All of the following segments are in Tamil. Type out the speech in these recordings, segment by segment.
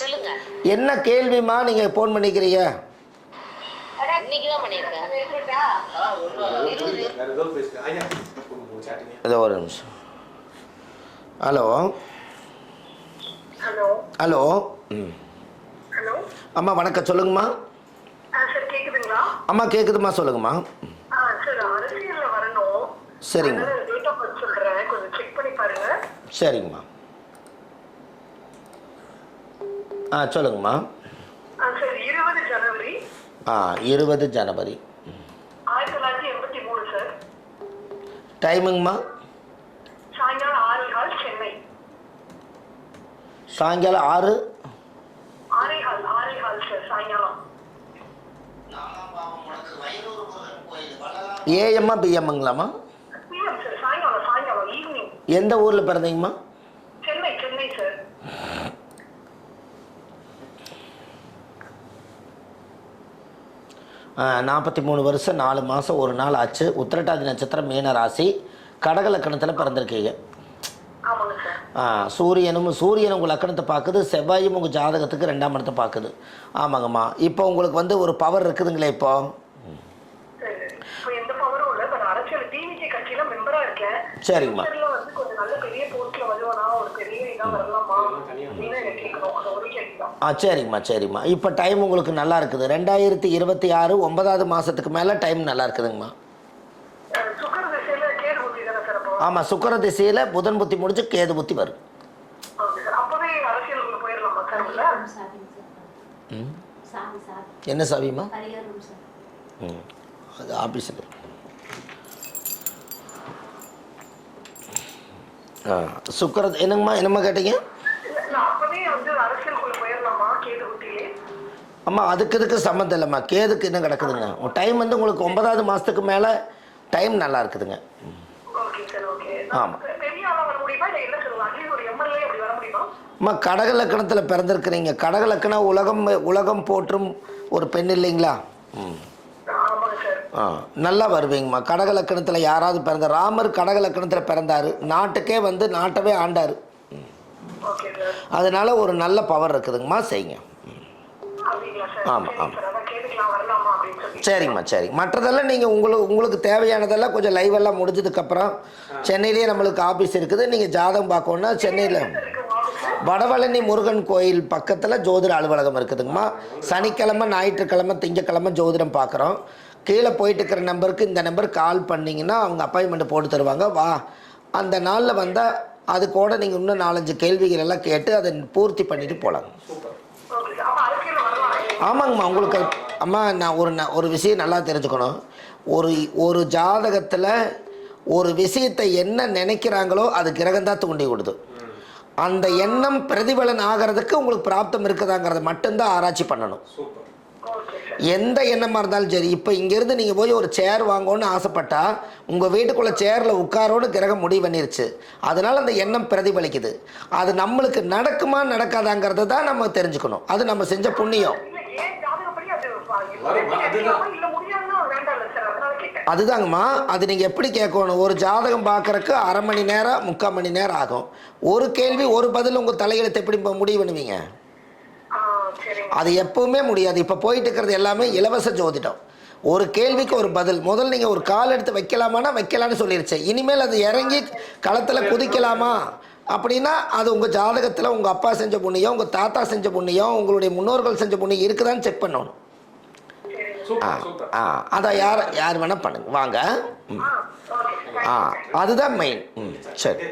சொல்லுங்க. என்ன கேள்விமா நீங்கள் ஃபோன் பண்ணிக்கிறீங்க? இன்னைக்கு தான் பண்ணியிருக்கேன். ஏதோ ஒரு நிமிஷம். Hello hello hello. ஹலோ அம்மா வணக்கம், சொல்லுங்கம்மா. சார் கேக்குதுங்களா? அம்மா கேட்குதுமா, சொல்லுங்கம்மா. சார் அரசியல்ல வரணும். சரிங்க. டேட் ஆஃப் பர்த் சொல்றேன், கொஞ்சம் செக் பண்ணி பாருங்க. சரிங்கம்மா. சொல்லுங்கம்மா. சார் 20 ஜனவரி 20 ஜனவரி 1983 சார். டைமுங்கம்மா? சாயங்காலம் 6:15 சென்னை. சாயங்காலம் 6 சார் சாயங்காலம். ஏஎம்மா பிஎம்ங்களாம்மா? பிஎம் சார், சாயங்காலம் ஈவினிங். எந்த ஊரில் பிறந்தீங்கம்மா? சென்னை சார். 43 வருஷம் 4 மாதம் 1 நாள் ஆச்சு. உத்திரட்டாதி நட்சத்திரம், மீன ராசி, கடக லக்கணத்தில் பிறந்திருக்கீங்க. ஆமாங்க சார். சூரியனும் உங்கள் லக்கணத்தை பார்க்குது, செவ்வாயும் உங்கள் ஜாதகத்துக்கு 2ஆம் இடத்தை பார்க்குது. ஆமாங்கம்மா. இப்போ உங்களுக்கு வந்து ஒரு பவர் இருக்குதுங்களே இப்போ? எந்த பவரும் இல்லை. இப்போ அரசியல் டிவிகே கட்சியில மெம்பரா இருக்கேன். சரிங்கம்மா. வந்து கொஞ்சம் நல்ல பெரிய போஸ்ட்ல வருவானா, ஒரு பெரிய இதா வரலாமா அப்படின்னு எனக்கு கேட்கணும். அது ஒரு கேள்விதான். சரிங்கம்மா. இப்போ டைம் உங்களுக்கு நல்லா இருக்குது. 2026 9வது மாதத்துக்கு மேலே டைம் நல்லா இருக்குதுங்கம்மா. சுக்கர திசையில கேது புத்தி தானே சார் அப்போ? ஆமாம், சுக்கிர திசையில் புதன் புத்தி முடிஞ்சு கேது புத்தி வரும். அப்பவே அரசியலுக்குள்ள போயிடலாமா சார்? என்ன சாவிம்மா? அது ஆஃபீஸில். என்னம்மா கேட்டீங்க? அம்மா அதுக்கு சம்மந்தம் இல்லைம்மா. கேதுக்கு என்ன கிடக்குதுங்க? டைம் வந்து உங்களுக்கு 9வது மாதத்துக்கு மேலே டைம் நல்லா இருக்குதுங்க. ஆமாம் அம்மா. கடக லக்கணத்தில் பிறந்திருக்கிறீங்க. கடக லக்கணம் உலகம் போற்றும் ஒரு பெண் இல்லைங்களா? நல்லா வருவீங்கம்மா. கடக லக்கணத்தில் யாராவது பிறந்த, ராமர் கடக லக்கணத்தில் பிறந்தார், நாட்டுக்கே வந்து நாட்டவே ஆண்டார். அதனால ஒரு நல்ல பவர் இருக்குதுங்கம்மா, செய்யுங்க. ஆமாம். சரிங்கம்மா. மற்றதெல்லாம் நீங்கள் உங்களுக்கு தேவையானதெல்லாம் கொஞ்சம் லைவெல்லாம் முடிஞ்சதுக்கப்புறம் சென்னையிலேயே நம்மளுக்கு ஆஃபீஸ் இருக்குது. நீங்கள் ஜாதகம் பார்க்கணுன்னா சென்னையில் வடபழனி முருகன் கோயில் பக்கத்தில் ஜோதிட அலுவலகம் இருக்குதுங்கம்மா. சனிக்கிழமை, ஞாயிற்றுக்கிழமை, திங்கக்கிழமை ஜோதிடம் பார்க்குறோம். கீழே போயிட்டு இருக்கிற நம்பருக்கு, இந்த நம்பருக்கு கால் பண்ணிங்கன்னா அவங்க அப்பாயின்மெண்ட் போட்டு தருவாங்க. அந்த நாளில் வந்தால் அது கூட நீங்கள் இன்னும் 4-5 கேள்விகள் எல்லாம் கேட்டு அதை பூர்த்தி பண்ணிட்டு போகலாம். ஆமாங்கம்மா. உங்களுக்கு அம்மா நான் ஒரு விஷயம் நல்லா தெரிஞ்சுக்கணும். ஒரு ஜாதகத்தில் ஒரு விஷயத்தை என்ன நினைக்கிறாங்களோ அது கிரகம்தான் தூண்டி கொடுது. அந்த எண்ணம் பிரதிபலன் ஆகிறதுக்கு உங்களுக்கு பிராப்தம் இருக்குதாங்கிறத மட்டும்தான் ஆராய்ச்சி பண்ணணும். எந்த எண்ணமாக இருந்தாலும் சரி. இப்போ இங்கேருந்து நீங்கள் போய் ஒரு சேர் வாங்கணும்னு ஆசைப்பட்டா உங்கள் வீட்டுக்குள்ளே சேரில் உட்காரோன்னு கிரகம் முடிவு பண்ணிருச்சு. அதனால் அந்த எண்ணம் பிரதிபலிக்குது. அது நம்மளுக்கு நடக்குமா நடக்காதாங்கிறத தான் நம்ம தெரிஞ்சுக்கணும். அது நம்ம செஞ்ச புண்ணியம். அதுதாங்கம்மா. அது நீங்கள் எப்படி கேட்கணும்? ஒரு ஜாதகம் பார்க்குறக்கு 1/2 மணி நேரம் 3/4 மணி நேரம் ஆகும். ஒரு கேள்வி ஒரு பதில் உங்கள் தலையெழுத்து எப்படி முடிவு பண்ணுவீங்க? அது எப்பவுமே முடியாது. இப்போ போயிட்டு இருக்கிறது எல்லாமே இலவச ஜோதிடம். ஒரு கேள்விக்கு ஒரு பதில். முதல்ல நீங்கள் ஒரு கால் எடுத்து வைக்கலாமான்னா வைக்கலான்னு சொல்லிருச்சு. இனிமேல் அது இறங்கி களத்தில் குதிக்கலாமா அப்படின்னா அது உங்கள் ஜாதகத்தில் உங்கள் அப்பா செஞ்ச புண்ணியம், உங்கள் தாத்தா செஞ்ச புண்ணியம், உங்களுடைய முன்னோர்கள் செஞ்ச புண்ணியம் இருக்குதான்னு செக் பண்ணணும். அதான் யார் வேணால் பண்ணுங்க வாங்க. அதுதான் மெயின். சரி.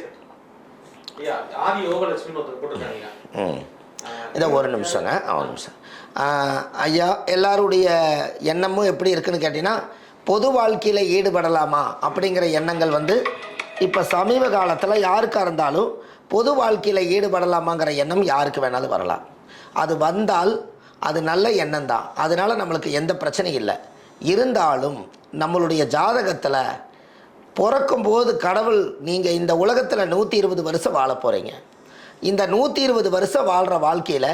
இதை ஒரு நிமிஷங்க. ஒரு நிமிஷம் ஐயா. எல்லாருடைய எண்ணமும் எப்படி இருக்குன்னு கேட்டிங்கன்னா, பொது வாழ்க்கையில் ஈடுபடலாமா அப்படிங்கிற எண்ணங்கள் வந்து இப்போ சமீப காலத்தில் யாருக்காக இருந்தாலும் பொது வாழ்க்கையில் ஈடுபடலாமாங்கிற எண்ணம் யாருக்கு வேணாலும் வரலாம். அது வந்தால் அது நல்ல எண்ணம் தான். அதனால் நம்மளுக்கு எந்த பிரச்சனையும் இல்லை. இருந்தாலும் நம்மளுடைய ஜாதகத்தில் பிறக்கும்போது கடவுள் நீங்கள் இந்த உலகத்தில் 120 வருஷம் வாழ போகிறீங்க. இந்த 120 வருஷம் வாழ்கிற வாழ்க்கையில்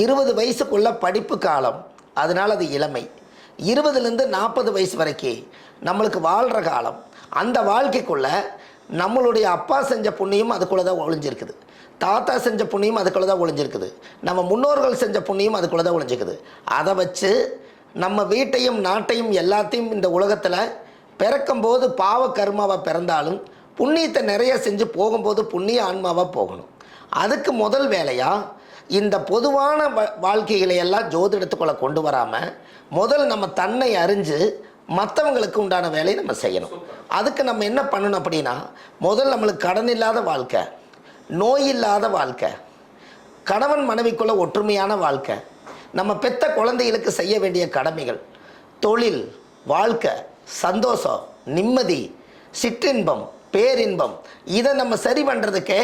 20 வயசுக்குள்ள படிப்பு காலம். அதனால் அது இளமை. 20லேருந்து 40 வயசு வரைக்கும் நம்மளுக்கு வாழ்கிற காலம். அந்த வாழ்க்கைக்குள்ளே நம்மளுடைய அப்பா செஞ்ச புண்ணியம் அதுக்குள்ளே தான் ஒழிஞ்சிருக்குது. தாத்தா செஞ்ச புண்ணியம் அதுக்குள்ளே தான் ஒளிஞ்சிருக்குது, நம்ம முன்னோர்கள் செஞ்ச புண்ணியம் அதுக்குள்ளே தான் ஒளிஞ்சிருக்குது. அதை வச்சு நம்ம வீட்டையும் நாட்டையும் எல்லாத்தையும் இந்த உலகத்தில் பிறக்கும்போது பாவ கர்மாவாக பிறந்தாலும் புண்ணியத்தை நிறைய செஞ்சு போகும்போது புண்ணிய ஆன்மாவாக போகணும். அதுக்கு முதல் வேலையாக இந்த பொதுவான வாழ்க்கைகளை எல்லாம் ஜோதிடத்துக்குள்ளே கொண்டு வராமல் முதல் நம்ம தன்னை அறிஞ்சு மற்றவங்களுக்கு உண்டான வேலையை நம்ம செய்யணும். அதுக்கு நம்ம என்ன பண்ணணும் அப்படின்னா, முதல் நம்மளுக்கு கடன் இல்லாத வாழ்க்கை, நோய் இல்லாத வாழ்க்கை, கணவன் மனைவிக்குள்ள ஒற்றுமையான வாழ்க்கை, நம்ம பெத்த குழந்தைகளுக்கு செய்ய வேண்டிய கடமைகள், தொழில், வாழ்க்கை, சந்தோஷம், நிம்மதி, சிற்றின்பம், பேரின்பம், இதை நம்ம சரி பண்ணுறதுக்கே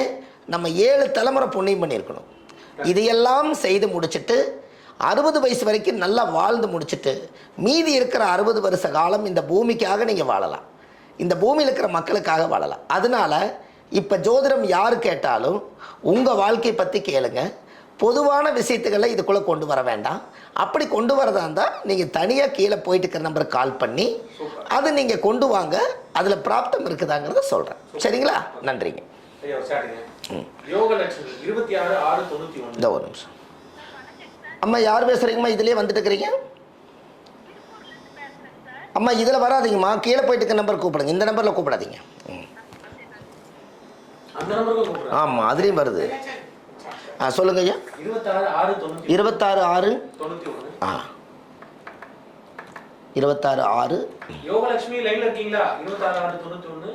நம்ம 7 தலைமுறை புண்ணியம் பண்ணியிருக்கணும். இதையெல்லாம் செய்து முடிச்சுட்டு 60 வயசு வரைக்கும் நல்லா வாழ்ந்து முடிச்சுட்டு மீதி இருக்கிற 60 வருஷ காலம் இந்த பூமிக்காக நீங்கள் வாழலாம், இந்த பூமியில் இருக்கிற மக்களுக்காக வாழலாம். அதனால இப்போ ஜோதிடம் யார் கேட்டாலும் உங்கள் வாழ்க்கை பற்றி கேளுங்க. பொதுவான விஷயத்துக்களை இதுக்குள்ளே கொண்டு வர வேண்டாம். அப்படி கொண்டு வரதா இருந்தால் நீங்கள் தனியாக கீழே போயிட்டு இருக்கிற நம்பருக்கு கால் பண்ணி அது நீங்கள் கொண்டு வாங்க, அதில் பிராப்தம் இருக்குதாங்கிறத சொல்கிறேன். சரிங்களா? நன்றிங்க. இந்த ஒரு நிமிஷம். அம்மா யார் பேசுகிறீங்கம்மா? இதுலேயே வந்துட்டு இருக்கிறீங்க அம்மா? இதில் வராதிங்கம்மா, கீழே போயிட்டு இருக்க நம்பர் கூப்பிடுங்க. இந்த நம்பரில் கூப்பிடாதீங்க. ஆமாம், அதுலேயும் வருது. சொல்லுங்க ஐயா. 26 26 யோகலட்சுமி லைன்ல இருக்கீங்களா? 26/6/91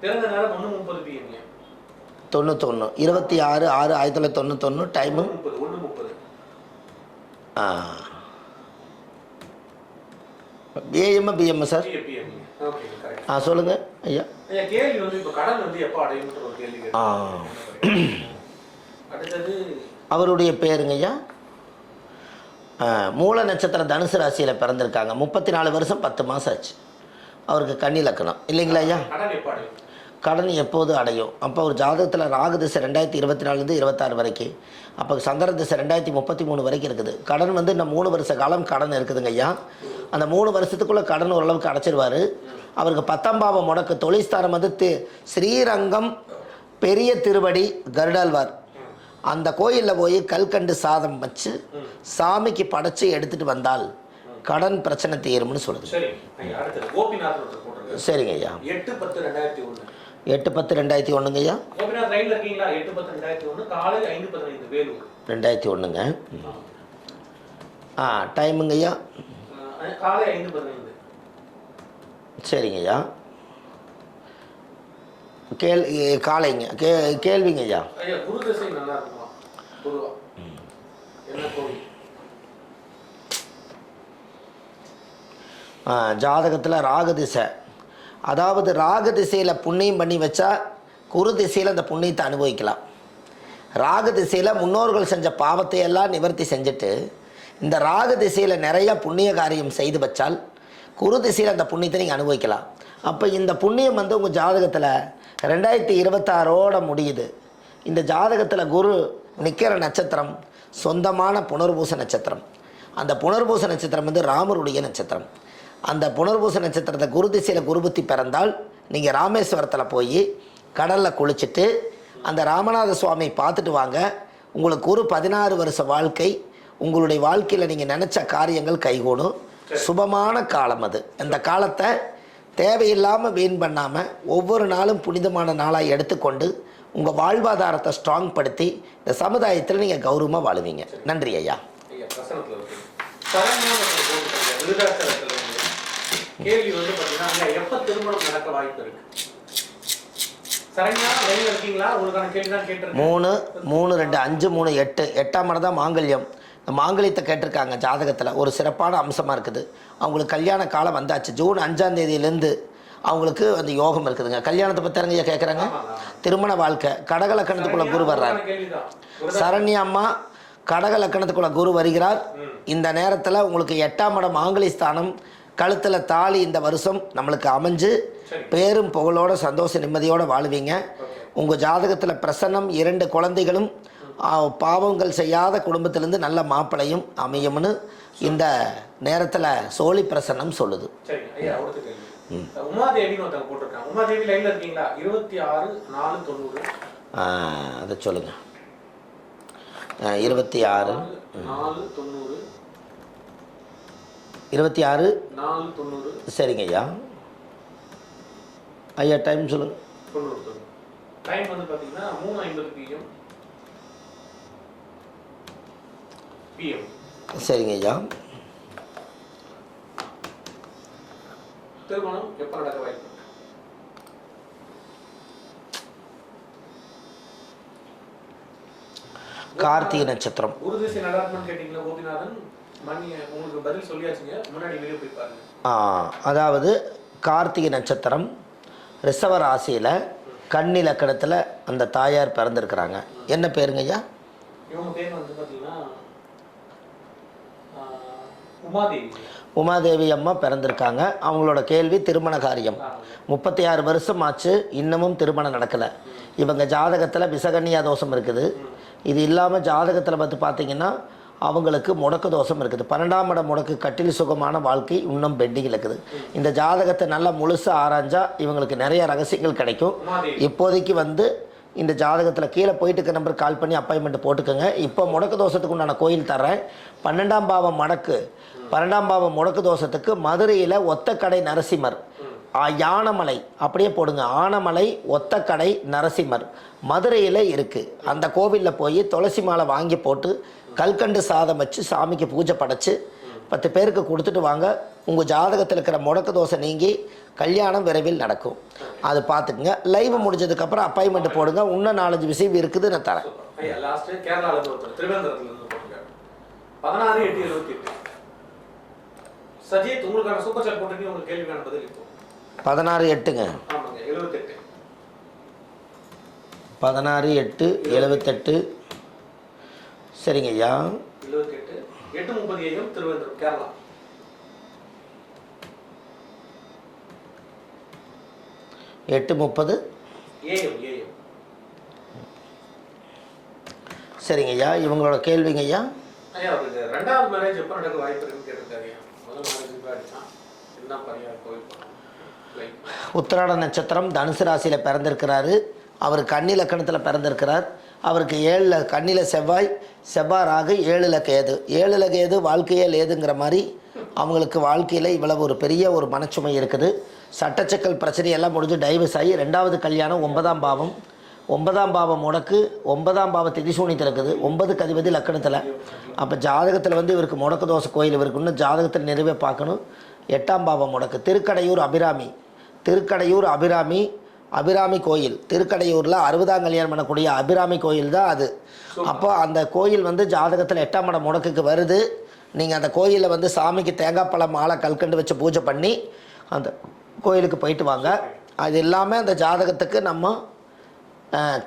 பிறந்த நேரம் 1:30 PM 91 26/6/1991 time 1:30 AM PM sir. Okay correct. சொல்லுங்க ஐயா. ஐயா கேள்வி வந்து இப்ப கடன் வந்து எப்ப அடையும்ன்ற ஒரு கேள்வி கேட்டேன். அடுத்தது அவருடைய பேருங்க ஐயா. மூல நட்சத்திரம் தனுசு ராசியில் பிறந்திருக்காங்க. 34 வருஷம் 10 மாதம் ஆச்சு. அவருக்கு கன்னி லக்கணம் இல்லைங்களா ஐயா? கடன் எப்போது அடையும்? அப்போ ஒரு ஜாதகத்தில் ராகு திசை 2024 26 வரைக்கும், அப்போ சந்திர திசை 2033 வரைக்கும் இருக்குது. கடன் வந்து இன்னும் 3 வருஷ காலம் கடன் இருக்குதுங்க ஐயா. அந்த 3 வருஷத்துக்குள்ளே கடன் ஓரளவுக்கு அடைச்சிருவார். அவருக்கு 10ஆம் பாவம் முடக்கு. தொழில்ஸ்தானம் வந்து ஸ்ரீரங்கம் பெரிய திருவடி கருடாழ்வார் அந்த கோயிலில் போய் கல்கண்டு சாதம் வச்சு சாமிக்கு படைச்சி எடுத்துகிட்டு வந்தால் கடன் பிரச்சனை தீரும்னு சொல்லுது. சரிங்க ஐயா. 8/10/2001 8/10/2001 ஐயா. 2001ங்க. டைமுங்க ஐயா. சரிங்க ஐயா. காலைங்க. கேள்விங்க ஐயா. ஜாதகத்தில் ராகு திசை, அதாவது ராகு திசையில் புண்ணியம் பண்ணி வச்சா குரு திசையில் அந்த புண்ணியத்தை அனுபவிக்கலாம். ராகு திசையில் முன்னோர்கள் செஞ்ச பாவத்தை எல்லாம் நிவர்த்தி செஞ்சுட்டு இந்த ராகு திசையில் நிறைய புண்ணிய காரியம் செய்து வச்சால் குரு திசையில் அந்த புண்ணியத்தை நீங்கள் அனுபவிக்கலாம். அப்போ இந்த புண்ணியம் வந்து உங்கள் ஜாதகத்தில் 2026 முடியுது. இந்த ஜாதகத்தில் குரு நிற்கிற நட்சத்திரம் சொந்தமான புனர்பூச நட்சத்திரம். அந்த புனர்பூச நட்சத்திரம் வந்து ராமருடைய நட்சத்திரம். அந்த புனர்பூச நட்சத்திரத்தை குரு திசையில் குருபுத்தி பிறந்தால் நீங்கள் ராமேஸ்வரத்தில் போய் கடலில் குளிச்சுட்டு அந்த ராமநாத சுவாமி பார்த்துட்டு வாங்க. உங்களுக்கு ஒரு 16 வருஷ வாழ்க்கை, உங்களுடைய வாழ்க்கையில் நீங்கள் நினச்ச காரியங்கள் கைகூடும். சுபமான காலம் அது. அந்த காலத்தை தேவையில்லாமல் வீண் பண்ணாமல் ஒவ்வொரு நாளும் புனிதமான நாளாக எடுத்துக்கொண்டு உங்கள் வாழ்வாதாரத்தை ஸ்ட்ராங் படுத்தி இந்த சமுதாயத்தில் நீங்கள் கௌரவமாக வாழுவீங்க. நன்றி ஐயா. கேள்வி வந்து பார்த்தீங்கன்னா எப்போ திருமணம் நடக்க வாய்ப்பு இருக்கு? 3-3-2-5-3-8 8ஆம் இடம் தான் மாங்கல்யம். இந்த மாங்கல்யத்தை கேட்டிருக்காங்க ஜாதகத்தில். ஒரு சிறப்பான அம்சமாக இருக்குது. அவங்களுக்கு கல்யாண காலம் வந்தாச்சு. ஜூன் 5ஆம் தேதியிலேருந்து அவங்களுக்கு அந்த யோகம் இருக்குதுங்க. கல்யாணத்தை பற்றி கேட்குறாங்க. திருமண வாழ்க்கை கடக லக்கணத்துக்குள்ள குரு வர்றார். சரண்யா அம்மா கடக லக்கணத்துக்குள்ள குரு வருகிறார். இந்த நேரத்தில் உங்களுக்கு 8ஆம் இடம் மாங்கலி ஸ்தானம், கழுத்தில் தாலி இந்த வருஷம் நம்மளுக்கு அமைஞ்சு பேரும் புகழோட சந்தோஷ நிம்மதியோடு வாழுவீங்க. உங்கள் ஜாதகத்தில் பிரசன்னம் 2 குழந்தைகளும் பாவங்கள் செய்யாத குடும்பத்திலேருந்து நல்ல மாப்பிளையும் அமையும்னு இந்த நேரத்தில் சோழி பிரசன்னம் சொல்லுது. அதை சொல்லுங்க. 26 490 26 490. சரிங்க ஐயா. ஐயா டைம் சொல்லுங்கள். 90 டைம் வந்து பார்த்தீங்கன்னா 3:50 PM. சரிங்க ஐயா. திருமணம் எப்போ நடக்க வாய்ப்பு? கார்த்திகை நட்சத்திரம். ஒரு திசை நடாத்மன் கேட்டீங்களா கோபிநாதன்? மணி உங்களுக்கு பதில் சொல்லியாச்சுங்க, முன்னாடி வீடியோ போய் பாருங்க. அதாவது கார்த்திகை நட்சத்திரம் ரிஷப ராசியில் கன்னிலக்கணத்தில் அந்த தாயார் பிறந்திருக்கிறாங்க. என்ன பேருங்க ஐயா? இவங்க பேர் வந்து பார்த்தீங்கன்னா உமாதேவி. உமாதேவி அம்மா பிறந்திருக்காங்க. அவங்களோட கேள்வி திருமண காரியம். 36 வருஷம் ஆச்சு, இன்னமும் திருமணம் நடக்கலை. இவங்க ஜாதகத்தில் விசகன்னியா தோஷம் இருக்குது. இது இல்லாமல் ஜாதகத்தில் பார்த்து பார்த்தீங்கன்னா அவங்களுக்கு முடக்கு தோஷம் இருக்குது. 12ஆம் இடம் முடக்கு, கட்டில் சுகமான வாழ்க்கை இன்னும் பெண்டிங்கில் இருக்குது. இந்த ஜாதகத்தை நல்லா முழுசாக ஆராய்ஞ்சா இவங்களுக்கு நிறைய ரகசியங்கள் கிடைக்கும். இப்போதைக்கு வந்து இந்த ஜாதகத்தில் கீழே போயிட்டு இருக்க நம்பர் கால் பண்ணி அப்பாயின்மெண்ட் போட்டுக்கோங்க. இப்போ முடக்கு தோஷத்துக்கு உண்டான கோயில் தர்றேன். 12ஆம் பாவம் மடக்கு, 12ஆம் பாவம் முடக்கு தோஷத்துக்கு மதுரையில் ஒத்தக்கடை நரசிம்மர், யானமலை அப்படியே போடுங்க, ஆனமலை ஒத்தக்கடை நரசிம்மர் மதுரையில் இருக்குது. அந்த கோவிலில் போய் துளசி மாலை வாங்கி போட்டு கல்கண்டு சாதம் வச்சு சாமிக்கு பூஜை படைச்சு 10 பேருக்கு கொடுத்துட்டு வாங்க. உங்கள் ஜாதகத்தில் இருக்கிற முடக்கு தோசை நீங்கி கல்யாணம் விரைவில் நடக்கும். அது பார்த்துக்குங்க. லைவ் முடிஞ்சதுக்கப்புறம் அப்பாயின்மெண்ட் போடுங்க. இன்னும் 4-5 விஷயம் இருக்குது, நான் தரேன். 16/8/78 சஜித் உங்களுக்கான சூப்பர் சாட் போட்டுட்டு உங்களுக்கு கேள்விக்கான பதில் இப்போ 16/8ங்க. ஆமாங்க 78 16/8/78. சரிங்க ஐயா. 78 8:30 AM திருவனந்தபுரம் கேரளா. 8:30 AM. சரிங்க ஐயா. இவங்களோட கேள்விங்க ஐயா. ஐயா அவருக்கு 2வது மேரேஜ் எப்போ நடக்க வாய்ப்பு இருக்குன்னு கேட்டிருக்காரு. முதல் மேரேஜ் அடிச்சான் என்ன பரிகாரம் கோயில் உத்திராட நட்சத்திரம் தனுசு ராசியில் பிறந்திருக்கிறாரு. அவர் கன்னி லக்கணத்தில் பிறந்திருக்கிறார். அவருக்கு 7 கன்னியில் செவ்வாய், ராகு, 7 கேது. 7 கேது வாழ்க்கையே லேதுங்கிற மாதிரி அவங்களுக்கு வாழ்க்கையில் இவ்வளவு ஒரு பெரிய ஒரு மனச்சுமை இருக்குது. சட்டச்சக்கல் பிரச்சனையெல்லாம் முடிஞ்சு டைவர்ஸ் ஆகி 2வது கல்யாணம் 9ஆம் பாவம். 9ஆம் பாவம் முடக்கு, 9ஆம் பாவ திதிசூனியத்தில் இருக்குது. 9க்கு அதிபதி லக்கணத்தில். அப்போ ஜாதகத்தில் வந்து இவருக்கு முடக்கு தோசை கோயில் இவருக்கு இன்னும் ஜாதகத்தில் நிறைவே பார்க்கணும். 8ஆம் பாவம் முடக்கு. திருக்கடையூர் அபிராமி கோயில். திருக்கடையூரில் 60ஆம் கல்யாணம் பண்ணக்கூடிய அபிராமி கோயில் தான் அது. அப்போ அந்த கோயில் வந்து ஜாதகத்தில் 8ஆம் இடம் முடக்குக்கு வருது. நீங்கள் அந்த கோயிலில் வந்து சாமிக்கு தேங்காய் பழம் மாலை கல்கண்டு வச்சு பூஜை பண்ணி அந்த கோயிலுக்கு போயிட்டு வாங்க. அது இல்லாமல் அந்த ஜாதகத்துக்கு நம்ம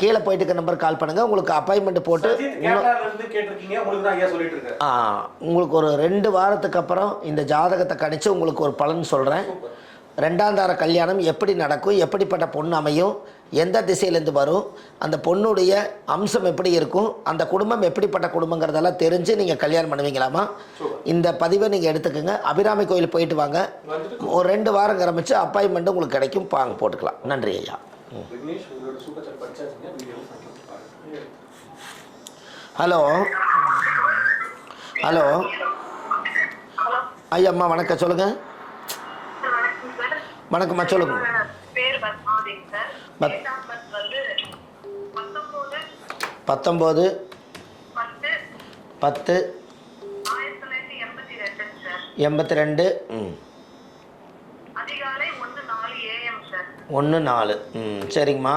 கீழே போயிட்டு இருக்க நம்பர் கால் பண்ணுங்கள். உங்களுக்கு அப்பாயின்மெண்ட் போட்டு உங்களுக்கு ஒரு 2 வாரத்துக்கு அப்புறம் இந்த ஜாதகத்தை கணிச்சு உங்களுக்கு ஒரு பலன் சொல்கிறேன். 2ஆம் தார கல்யாணம் எப்படி நடக்கும், எப்படிப்பட்ட பொண்ணு அமையும், எந்த திசையிலேருந்து வரும், அந்த பொண்ணுடைய அம்சம் எப்படி இருக்கும், அந்த குடும்பம் எப்படிப்பட்ட குடும்பங்கிறதெல்லாம் தெரிஞ்சு நீங்கள் கல்யாணம் பண்ணுவீங்களாமா. இந்த பதிவை நீங்கள் எடுத்துக்கோங்க. அபிராமி கோயில் போயிட்டு வாங்க. ஒரு 2 வாரம் கிளம்பிச்சு அப்பாயின்மெண்ட் உங்களுக்கு கிடைக்கும். பாங்க போட்டுக்கலாம். நன்றி ஐயா. ஹலோ ஐயா அம்மா வணக்கம், சொல்லுங்கள். வணக்கம்மா, சொல்லுங்க. பேர் பத்மாவதி சார். 19 10 1982 அதிகாலை 1:04 AM சார். 1:04 சரிங்கம்மா.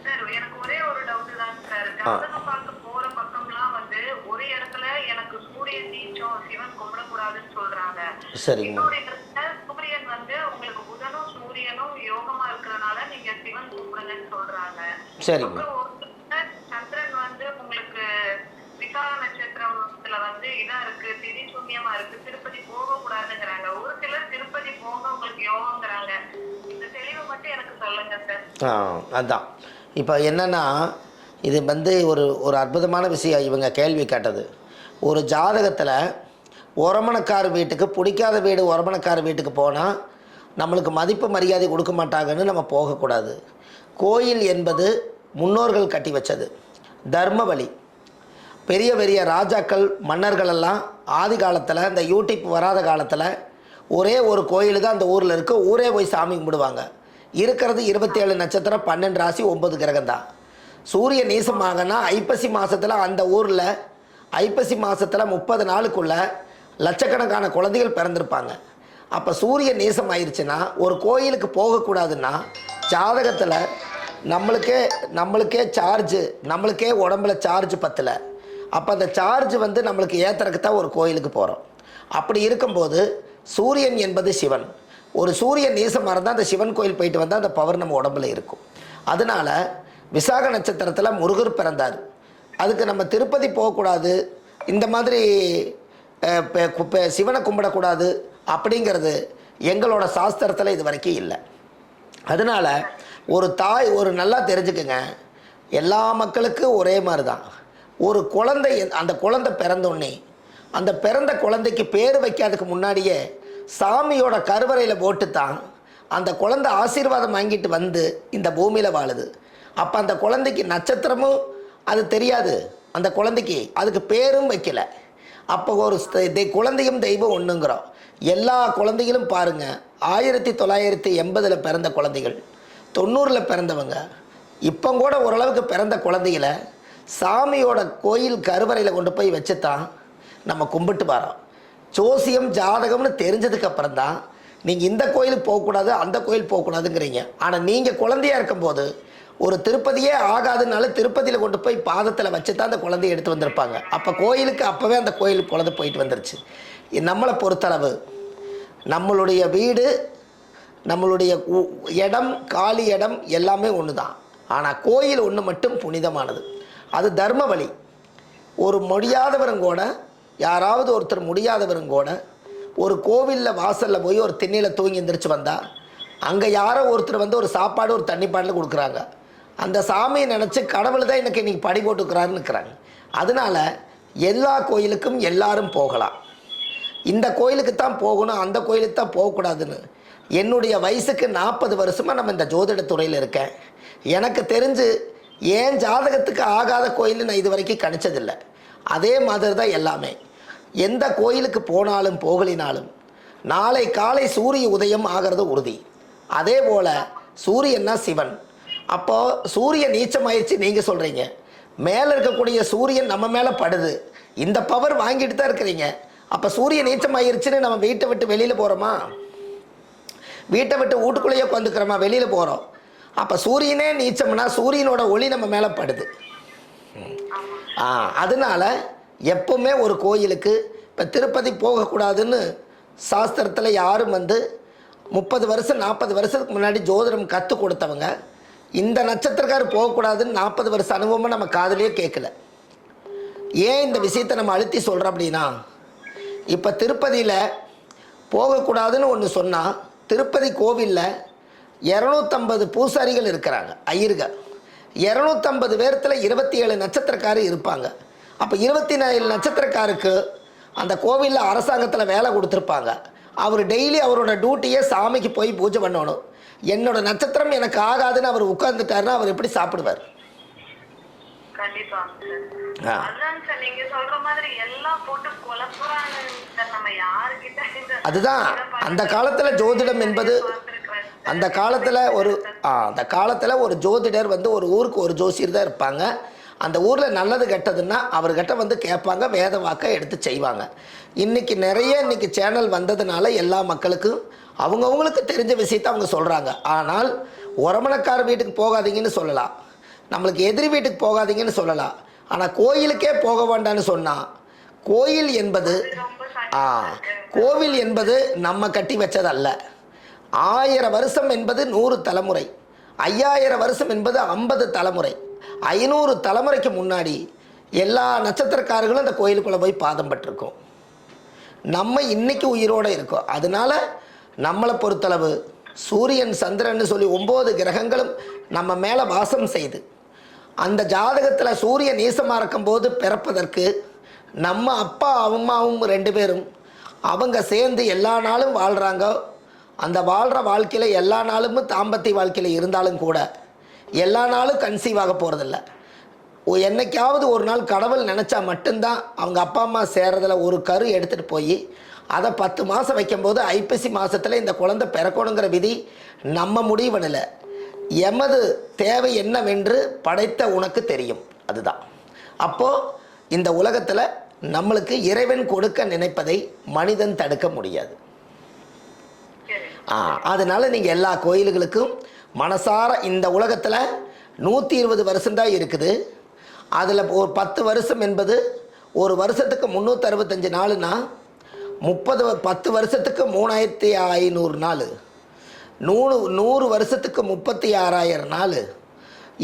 சார் எனக்கு ஒரே ஒரு டவுட் தான் சார். ஜாதகம் பார்க்க போற பக்கம்லாம் வந்து ஒரு இடத்துல எனக்கு சூரியன் நீச்சம் சிவன் கும்பிடக்கூடாதுன்னு சொல்றாங்க. சரிங்கம்மா. சூரியன் வந்து உங்களுக்கு புதனும் சூரியனும் யோகமா இருக்கிறதுனால நீங்க சிவன் கும்பிடுங்கன்னு சொல்றாங்க. சரிங்கம்மா. சந்திரன் வந்து உங்களுக்கு விசாக நட்சத்திரத்துல வந்து இதா இருக்கு, திதி சூன்யமா இருக்கு, திருப்பதி போக கூடாதுங்கிறாங்க. ஒரு சிலர் திருப்பதி போக உங்களுக்கு யோகங்கிறாங்க. இந்த தெளிவு மட்டும் எனக்கு சொல்லுங்க சார். அதான் இப்போ என்னன்னா, இது வந்து ஒரு அற்புதமான விஷயம் இவங்க கேள்வி கேட்டது. ஒரு ஜாதகத்தில் உரமணக்கார வீட்டுக்கு பிடிக்காத வீடு உரமணக்கார வீட்டுக்கு போனால் நம்மளுக்கு மதிப்பு மரியாதை கொடுக்க மாட்டாங்கன்னு நம்ம போகக்கூடாது. கோயில் என்பது முன்னோர்கள் கட்டி வச்சது, தர்ம வழி. பெரிய பெரிய ராஜாக்கள் மன்னர்கள் எல்லாம் ஆதி காலத்தில் இந்த யூடியூப் வராத காலத்தில் ஒரே ஒரு கோயில் தான் அந்த ஊரில் இருக்க, ஊரே போய் சாமி கும்பிடுவாங்க. இருக்கிறது 27 நட்சத்திரம், 12 ராசி, 9 கிரகம் தான். சூரிய நீசமாகனா ஐப்பசி மாதத்தில் அந்த ஊரில் ஐப்பசி மாதத்தில் 30 நாளுக்குள்ள லட்சக்கணக்கான குழந்தைகள் பிறந்திருப்பாங்க. அப்போ சூரிய நீசம் ஆயிடுச்சுன்னா ஒரு கோயிலுக்கு போகக்கூடாதுன்னா ஜாதகத்தில் நம்மளுக்கே சார்ஜு, நம்மளுக்கே உடம்புல சார்ஜ் பத்தலை. அப்போ அந்த சார்ஜ் வந்து நம்மளுக்கு ஏற்றுறதுக்கு தான் ஒரு கோயிலுக்கு போகிறோம். அப்படி இருக்கும்போது சூரியன் என்பது சிவன். ஒரு சூரியன் நீசமாக இருந்தால் அந்த சிவன் கோயில் போயிட்டு வந்தால் அந்த பவர் நம்ம உடம்புல இருக்கும். அதனால் விசாக நட்சத்திரத்தில் முருகர் பிறந்தார். அதுக்கு நம்ம திருப்பதி போகக்கூடாது, இந்த மாதிரி சிவனை கும்பிடக்கூடாது அப்படிங்கிறது எங்களோட சாஸ்திரத்தில் இது வரைக்கும் இல்லை. அதனால் ஒரு தாய் நல்லா தெரிஞ்சுக்குங்க, எல்லா மக்களுக்கும் ஒரே மாதிரி தான். ஒரு குழந்தை, அந்த குழந்தை பிறந்தோடனே அந்த பிறந்த குழந்தைக்கு பேர் வைக்காததுக்கு முன்னாடியே சாமியோட கருவறையில் போட்டு தான் அந்த குழந்தை ஆசீர்வாதம் வாங்கிட்டு வந்து இந்த பூமியில் வாழுது. அப்போ அந்த குழந்தைக்கு நட்சத்திரமும் அது தெரியாது, அந்த குழந்தைக்கு அதுக்கு பேரும் வைக்கல. அப்போ ஒரு குழந்தையும் தெய்வம் ஒன்றுங்கிறோம். எல்லா குழந்தைகளும் பாருங்கள், 1980 பிறந்த குழந்தைகள், 90 பிறந்தவங்க, இப்போ கூட ஓரளவுக்கு பிறந்த குழந்தைகளை சாமியோட கோயில் கருவறையில் கொண்டு போய் வச்சு தான் நம்ம கும்பிட்டு வரோம். ஜோசியம் ஜாதகம்னு தெரிஞ்சதுக்கப்புறம் தான் நீங்கள் இந்த கோயிலுக்கு போகக்கூடாது, அந்த கோயில் போகக்கூடாதுங்கிறீங்க. ஆனால் நீங்கள் குழந்தையாக இருக்கும்போது ஒரு திருப்பதியே ஆகாதுனால திருப்பதியில் கொண்டு போய் பாதத்தில் வச்சு தான் அந்த குழந்தைய எடுத்து வந்திருப்பாங்க. அப்போ கோயிலுக்கு அப்போவே அந்த கோயிலுக்கு குழந்தை போயிட்டு வந்துருச்சு. நம்மளை பொறுத்தளவு நம்மளுடைய வீடு, நம்மளுடைய இடம், காலி இடம் எல்லாமே ஒன்று தான். ஆனால் கோயில் ஒன்று மட்டும் புனிதமானது, அது தர்ம வழி. ஒரு முடியாதவரும் கூட, யாராவது ஒருத்தர் முடியாதவரும் கூட ஒரு கோவிலில் வாசலில் போய் ஒரு திண்ணையில் தூங்கி எந்திரிச்சு வந்தால் அங்கே யாரோ ஒருத்தர் வந்து ஒரு சாப்பாடு ஒரு தண்ணி பாட்டில் கொடுக்குறாங்க. அந்த சாமியை நினச்சி கடவுள் தான் எனக்கு இன்றைக்கி படி போட்டுக்கிறாருன்னு இருக்கிறாங்க. அதனால் எல்லா கோயிலுக்கும் எல்லாரும் போகலாம். இந்த கோயிலுக்கு தான் போகணும், அந்த கோயிலுக்கு தான் போகக்கூடாதுன்னு என்னுடைய வயசுக்கு 40 வருஷமாக நம்ம இந்த ஜோதிட துறையில் இருக்கேன். எனக்கு தெரிஞ்சு ஏன் ஜாதகத்துக்கு ஆகாத கோயில் நான் இது வரைக்கும் கணிச்சதில்லை. அதே மாதிரி தான் எல்லாமே. எந்த கோயிலுக்கு போனாலும் போகலினாலும் நாளை காலை சூரிய உதயம் ஆகிறது உறுதி. அதே போல் சூரியன்னா சிவன். அப்போது சூரியன் நீச்சமாயிடுச்சு நீங்கள் சொல்கிறீங்க, மேலே இருக்கக்கூடிய சூரியன் நம்ம மேலே படுது, இந்த பவர் வாங்கிட்டு தான் இருக்கிறீங்க. அப்போ சூரியன் நீச்சமாயிருச்சுன்னு நம்ம வீட்டை விட்டு வெளியில் போகிறோமா? வீட்டை விட்டு வீட்டுக்குள்ளேயே உட்காந்துக்கிறோமா? வெளியில் போகிறோம். அப்போ சூரியனே நீச்சம்னா சூரியனோட ஒளி நம்ம மேலே படுது. அதனால் எப்பவுமே ஒரு கோயிலுக்கு இப்போ திருப்பதி போகக்கூடாதுன்னு சாஸ்திரத்தில் யாரும் வந்து 30 வருஷம் 40 வருஷத்துக்கு முன்னாடி ஜோதிடம் கற்றுக் கொடுத்தவங்க இந்த நட்சத்திரக்காரர் போகக்கூடாதுன்னு 40 வருஷம் அனுபவமாக நம்ம காதுலேயே கேட்கல. ஏன் இந்த விஷயத்தை நம்ம அழுத்தி சொல்கிறோம் அப்படின்னா, இப்போ திருப்பதியில் போகக்கூடாதுன்னு ஒன்று சொன்னால் திருப்பதி கோவிலில் 250 பூசாரிகள் இருக்கிறாங்க, ஐயர்கள். 250 பேர்த்தில் 27 நட்சத்திரக்காரர் இருப்பாங்க. அப்போ 27 நட்சத்திரக்காருக்கு அந்த கோவிலில் அரசாங்கத்தில் வேலை கொடுத்துருப்பாங்க. அவர் டெய்லி அவரோட டியூட்டியை சாமிக்கு போய் பூஜை பண்ணணும். என்னோட நட்சத்திரம் எனக்கு ஆகாதுன்னு அவர் உட்கார்ந்துட்டாருன்னா அவர் எப்படி சாப்பிடுவார்? அதுதான் அந்த காலத்தில் ஜோதிடம் என்பது. அந்த காலத்தில் ஒரு ஜோதிடர் வந்து ஒரு ஊருக்கு ஒரு ஜோசியர் தான் இருப்பாங்க. அந்த ஊரில் நல்லது கெட்டதுன்னா அவர்கிட்ட வந்து கேட்பாங்க, வேத வாக்கை எடுத்து செய்வாங்க. இன்றைக்கி நிறைய சேனல் வந்ததுனால எல்லா மக்களுக்கும் அவங்கவுங்களுக்கு தெரிஞ்ச விஷயத்தை அவங்க சொல்கிறாங்க. ஆனால் உறமணக்கார வீட்டுக்கு போகாதீங்கன்னு சொல்லலாம், நம்மளுக்கு எதிரி வீட்டுக்கு போகாதீங்கன்னு சொல்லலாம். ஆனால் கோயிலுக்கே போக வேண்டான்னு சொன்னால் கோவில் என்பது நம்ம கட்டி வச்சதல்ல. 1000 வருஷம் என்பது 100 தலைமுறை, 5000 வருஷம் என்பது 50 தலைமுறை, 500 தலைமுறைக்கு முன்னாடி எல்லா நட்சத்திரக்காரர்களும் அந்த கோயிலுக்குள்ளே போய் பாதம் பட்டிருக்கோம். நம்ம இன்னைக்கு உயிரோடு இருக்கோம். அதனால நம்மளை பொறுத்தளவு சூரியன் சந்திரன் சொல்லி 9 கிரகங்களும் நம்ம மேலே வாசம் செய்து அந்த ஜாதகத்தில் சூரியன் நீசமாக இருக்கும்போது பிறப்பதற்கு நம்ம அப்பா அம்மாவும் 2 பேரும் அவங்க சேர்ந்து எல்லா நாளும் வாழ்கிறாங்க. அந்த வாழ்கிற வாழ்க்கையில் எல்லா நாளும் தாம்பத்திய வாழ்க்கையில் இருந்தாலும் கூட எல்லா நாளும் கன்சீவ் ஆக போகிறதில்ல. என்னைக்காவது ஒரு நாள் கடவுள் நினச்சா மட்டும்தான் அவங்க அப்பா அம்மா சேர்றதில் ஒரு கரு எடுத்துகிட்டு போய் அதை 10 மாதம் வைக்கும்போது ஐப்பசி மாதத்தில் இந்த குழந்தை பிறக்கணுங்கிற விதி நம்ம முடிவனில் எமது தேவை என்னவென்று படைத்த உனக்கு தெரியும். அதுதான். அப்போது இந்த உலகத்தில் நம்மளுக்கு இறைவன் கொடுக்க நினைப்பதை மனிதன் தடுக்க முடியாது. அதனால் நீங்கள் எல்லா கோயில்களுக்கும் மனசார, இந்த உலகத்தில் 120 வருஷம்தான் இருக்குது. அதில் ஒரு 10 வருஷம் என்பது ஒரு வருஷத்துக்கு 365 நாளுன்னா 10 வருஷத்துக்கு 3500 நாள், 100 வருஷத்துக்கு 36,000 நாள்.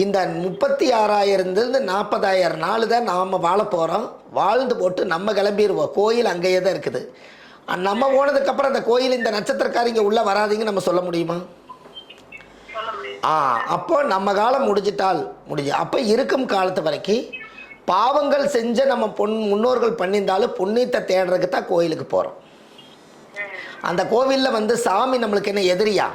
இந்த 36,000 40,000 நாள் தான் நாம் வாழ போகிறோம். வாழ்ந்து போட்டு நம்ம கிளம்பிடுவோம். கோயில் அங்கேயே தான் இருக்குது. நம்ம போனதுக்கப்புறம் அந்த கோயில் இந்த நட்சத்திரக்காரிங்க உள்ளே வராதிங்க நம்ம சொல்ல முடியுமா? அப்போ நம்ம காலம் முடிஞ்சிட்டால் அப்போ இருக்கும் காலத்து வரைக்கும் பாவங்கள் செஞ்ச நம்ம முன்னோர்கள் பண்ணியிருந்தாலும் புண்ணியத்தை தேடுறதுக்கு தான் கோயிலுக்கு போகிறோம். அந்த கோவிலில் சாமி நம்மளுக்கு என்ன எதிரியா?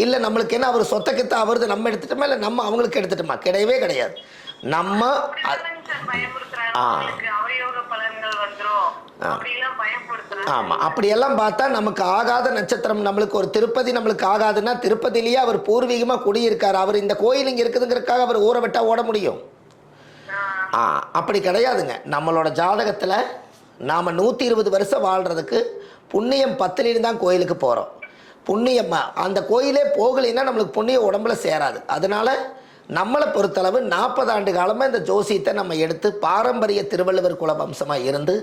இல்லை நம்மளுக்கு என்ன அவர் சொத்தக்கிட்ட அவரது நம்ம எடுத்துட்டோமா, இல்லை நம்ம அவங்களுக்கு எடுத்துட்டோமா? கிடையவே கிடையாது. நம்ம ஆமாம், அப்படியெல்லாம் பார்த்தா நமக்கு ஆகாத நட்சத்திரம். நம்மளுக்கு ஒரு திருப்பதி நம்மளுக்கு ஆகாதுன்னா திருப்பதிலேயே அவர் பூர்வீகமாக குடியிருக்கார். அவர் இந்த கோயில் இங்கே இருக்குதுங்கிறதுக்காக அவர் ஊரை விட்டால் ஓட முடியும்? அப்படி கிடையாதுங்க. நம்மளோட ஜாதகத்தில் நாம் 120 வருஷம் வாழ்கிறதுக்கு புண்ணியம் 10 தான் கோயிலுக்கு போகிறோம். புண்ணியம் அந்த கோயிலே போகலைன்னா நம்மளுக்கு புண்ணியம் உடம்புல சேராது. அதனால் நம்மளை பொறுத்தளவு 40 ஆண்டு காலமாக இந்த ஜோசியத்தை நம்ம எடுத்து பாரம்பரிய திருவள்ளுவர் குல வம்சமாக இருந்து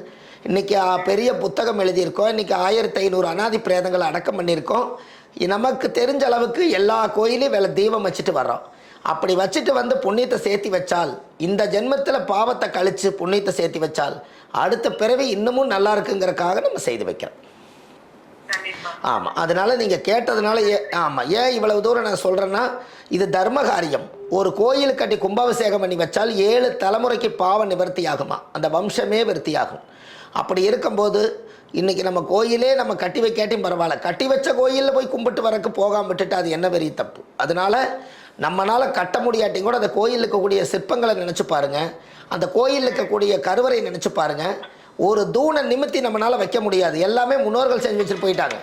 இன்றைக்கி பெரிய புத்தகம் எழுதியிருக்கோம். இன்றைக்கி 1500 அனாதி பிரேதங்களை அடக்கம் பண்ணியிருக்கோம். நமக்கு தெரிஞ்ச அளவுக்கு எல்லா கோயிலையும் வேலை தீபம் வச்சுட்டு வர்றோம். அப்படி வச்சுட்டு புண்ணியத்தை சேர்த்தி வச்சால், இந்த ஜென்மத்தில் பாவத்தை கழித்து புண்ணியத்தை சேர்த்தி வச்சால் அடுத்த பிறவி இன்னமும் நல்லா இருக்குங்கிறதுக்காக நம்ம செய்து வைக்கிறோம். ஆமாம், அதனால் நீங்கள் கேட்டதுனால ஏன் இவ்வளவு தூரம் நான் சொல்கிறேன்னா, இது தர்ம காரியம். ஒரு கோயில் கட்டி கும்பாபிஷேகம் பண்ணி வச்சால் 7 தலைமுறைக்கு பாவ நிவர்த்தி ஆகுமா, அந்த வம்சமே விருத்தியாகும். அப்படி இருக்கும்போது இன்றைக்கி நம்ம கோயிலே நம்ம கட்டி வைக்காட்டியும் பரவாயில்ல, கட்டி வச்ச கோயிலில் போய் கும்பிட்டு வரக்கு போகாமல் விட்டுட்டு அது என்ன பெரிய தப்பு. அதனால் நம்மளால் கட்ட முடியாட்டியும் கூட அந்த கோயிலில் இருக்கக்கூடிய சிற்பங்களை நினச்சி பாருங்கள், அந்த கோயிலில் இருக்கக்கூடிய கருவறை நினச்சி பாருங்கள். ஒரு தூணை நிமித்தி நம்மளால் வைக்க முடியாது, எல்லாமே முன்னோர்கள் செஞ்சு வச்சுட்டு போயிட்டாங்க.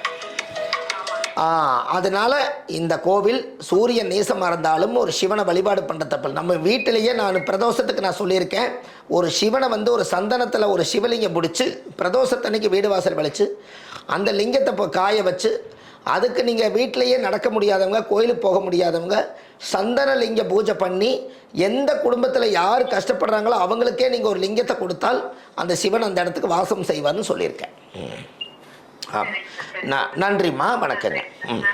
அதனால் இந்த கோவில் சூரியன் நேசமாக இருந்தாலும் ஒரு சிவனை வழிபாடு பண்ணுற தப்பு. நம்ம வீட்டிலேயே நான் பிரதோஷத்துக்கு நான் சொல்லியிருக்கேன், ஒரு சிவனை ஒரு சந்தனத்தில் ஒரு சிவலிங்கம் பிடிச்சி பிரதோஷத்தன்னைக்கு வீடு வாசல் வலிச்சு அந்த லிங்கத்தை காய வச்சு, அதுக்கு நீங்கள் வீட்டிலையே நடக்க முடியாதவங்க, கோயிலுக்கு போக முடியாதவங்க சந்தன லிங்க பூஜை பண்ணி எந்த குடும்பத்தில் யார் கஷ்டப்படுறாங்களோ அவங்களுக்கே நீங்கள் ஒரு லிங்கத்தை கொடுத்தால் அந்த சிவன் அந்த இடத்துக்கு வாசம் செய்வார்னு சொல்லியிருக்கேன். நன்றிம்மா, வணக்கங்க.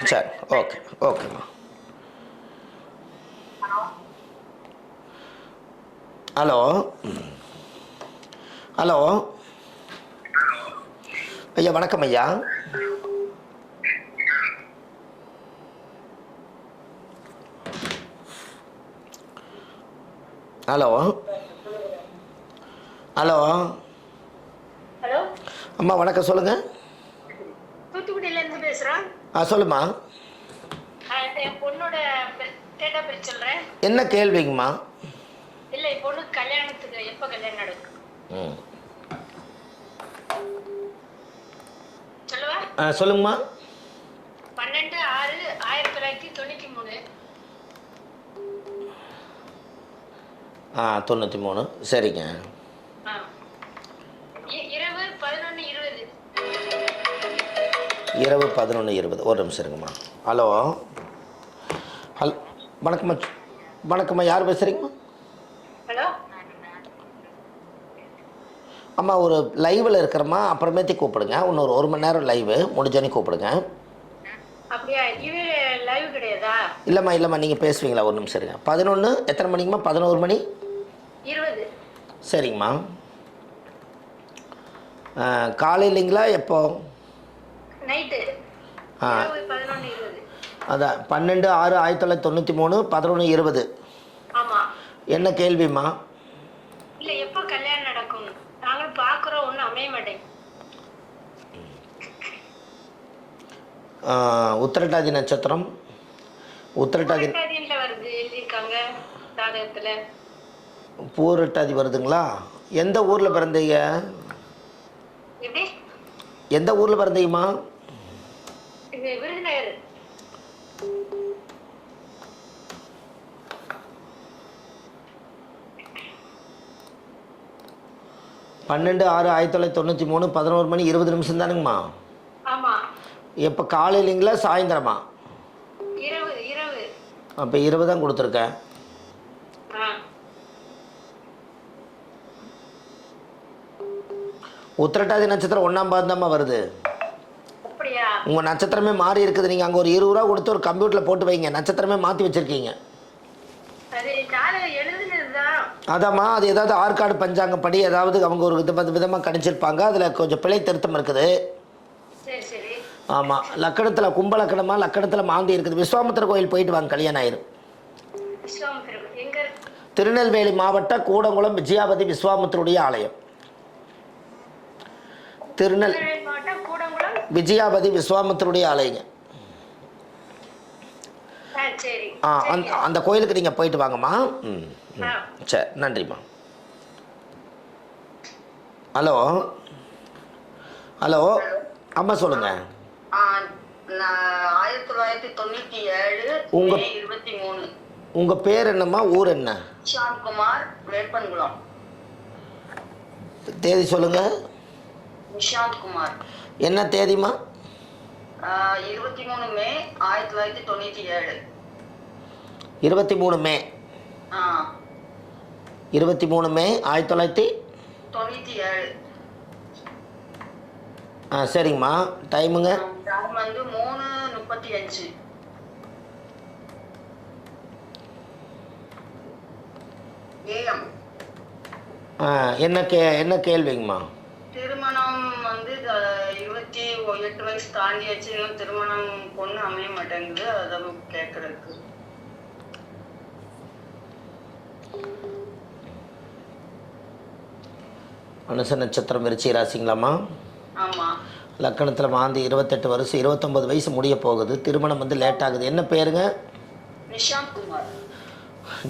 சரி, ஓகே ஓகேம்மா. ஹலோ ஹலோ ஐயா, வணக்கம் ஐயா. ஹலோ ஹலோ ஹலோ அம்மா, வணக்கம். சொல்லுங்கள். தூத்துக்குடியிலேருந்து பேசுகிறோம். சொல்லுமா. என் பொண்ணோட டேட் ஆஃப் பர்த் சொல்கிறேன். என்ன கேள்விங்கம்மா? இல்லை, என் பொண்ணுக்கு கல்யாணத்துக்கு எப்போ கல்யாணம் நடக்கும் சொல்லுவா? சொல்லுங்கம்மா. 12/6/1993. 93. சரிங்க. இரவு 11:20. இரவு 11:20. ஒரு நிமிஷம் இருங்கம்மா. ஹலோ வணக்கம்மா. வணக்கம்மா, யார் பேசுகிறீங்கம்மா? ஹலோ அம்மா, ஒரு லைவில் இருக்கிறம்மா, அப்புறமேத்தி கூப்பிடுங்க. இன்னொரு 1 மணி நேரம் லைவு முடிஞ்சோன்னே கூப்பிடுங்க. அப்படியா? இது லைவ் கிடையாதா? இல்லைம்மா, நீங்கள் பேசுவீங்களா? ஒரு நிமிஷம் இருங்க. 11 எத்தனை மணிங்கம்மா? 11 மணி 20. சரிங்கம்மா. காலையிலைங்களா எப்போ? நைட்டு 11:20. அதான் 12/6/1993 11:20. ஆமாம். என்ன கேள்விம்மா? இல்லை, எப்போ கல்யாணம் நடக்கும்? நாங்களும் பார்க்குறோம், ஒன்றும் அமைய மாட்டேங்க. உத்திரட்டாதி நட்சத்திரம். உத்திரட்டாதி வருது எழுதியிருக்காங்க ஜாதகத்தில். பூரட்டாதி வருதுங்களா? எந்த ஊரில் பிறந்தீங்க? எப்படி? எந்த ஊரில் பிறந்தீங்கம்மா? இது விருதுநகர். பன்னெண்டு 6/1993 11 மணி 20 நிமிஷம் தானுங்கம்மா? ஆமா. எப்போ காலையிலங்களா சாயந்தரமா? இரவு இரவு. அப்போ 20 தான் கொடுத்துருக்கேன். உத்திரட்டாதி நட்சத்திரம் 1ஆம் பாதம் தான்மா வருது. அப்படியா? உங்கள் நட்சத்திரமே மாறி இருக்குது. நீங்கள் அங்கே ஒரு 20 ரூபா கொடுத்து ஒரு கம்ப்யூட்டரில் போட்டு வைங்க. நட்சத்திரமே மாற்றி வச்சுருக்கீங்க. அது ஜாதகம் எழுதுனதுதான். அதாம்மா, அது ஏதாவது ஆற்காடு பஞ்சாங்கப்படி ஏதாவது அவங்க ஒரு விதமாக கணிச்சிருப்பாங்க. அதில் கொஞ்சம் பிழை திருத்தம் இருக்குது. சரி சரி. ஆமாம். லக்கணத்தில் கும்ப லக்கணமா, லக்கணத்தில் மாந்தி இருக்குது. விஸ்வாமித்திர கோயில் போயிட்டு வாங்க, கல்யாணம் ஆயிரும். விஸ்வாமித்திரம் எங்க? திருநெல்வேலி மாவட்ட கூடங்குளம் விஜயாபதி விஸ்வாமித்திருடைய ஆலயம். திருநெல்வேலி மாவட்டம் கூடங்குளம் விஜயாபதி விஸ்வாமித்திருடைய ஆலயங்க. சரி. அந்த கோயிலுக்கு நீங்கள் போயிட்டு வாங்கம்மா. சரி, நன்றிம்மா. ஹலோ ஹலோ அம்மா சொல்லுங்கள். 1997 உங்க மே 23. உங்கள் பேர் என்னம்மா? ஊர் என்ன? நிஷாந்த்குமார், வேப்பன்குளம். தேதி சொல்லுங்கள். நிஷாந்த்குமார். என்ன தேதிம்மா? 23 மே 1997. 23 மே 23 மே 1997. சரிங்கம்மா. டைமுங்க? டைம் வந்து 3:35 AM. என்ன கேள்விங்கம்மா? திருமணம் வந்து 28 வயசு தாண்டியாச்சு, இன்னும் திருமணம் பொண்ணு அமைய மாட்டேங்குது. அதை கேட்கறதுக்கு. மனுஷ நட்சத்திரம் விருச்சிக ராசிங்களாம்மா? ஆமா. லக்கணத்தில் மாந்தி 28 வருஷம் 29 வயசு முடிய போகுது. திருமணம் வந்து லேட் ஆகுது. என்ன பேருங்க? நிஷாந்த் குமார்.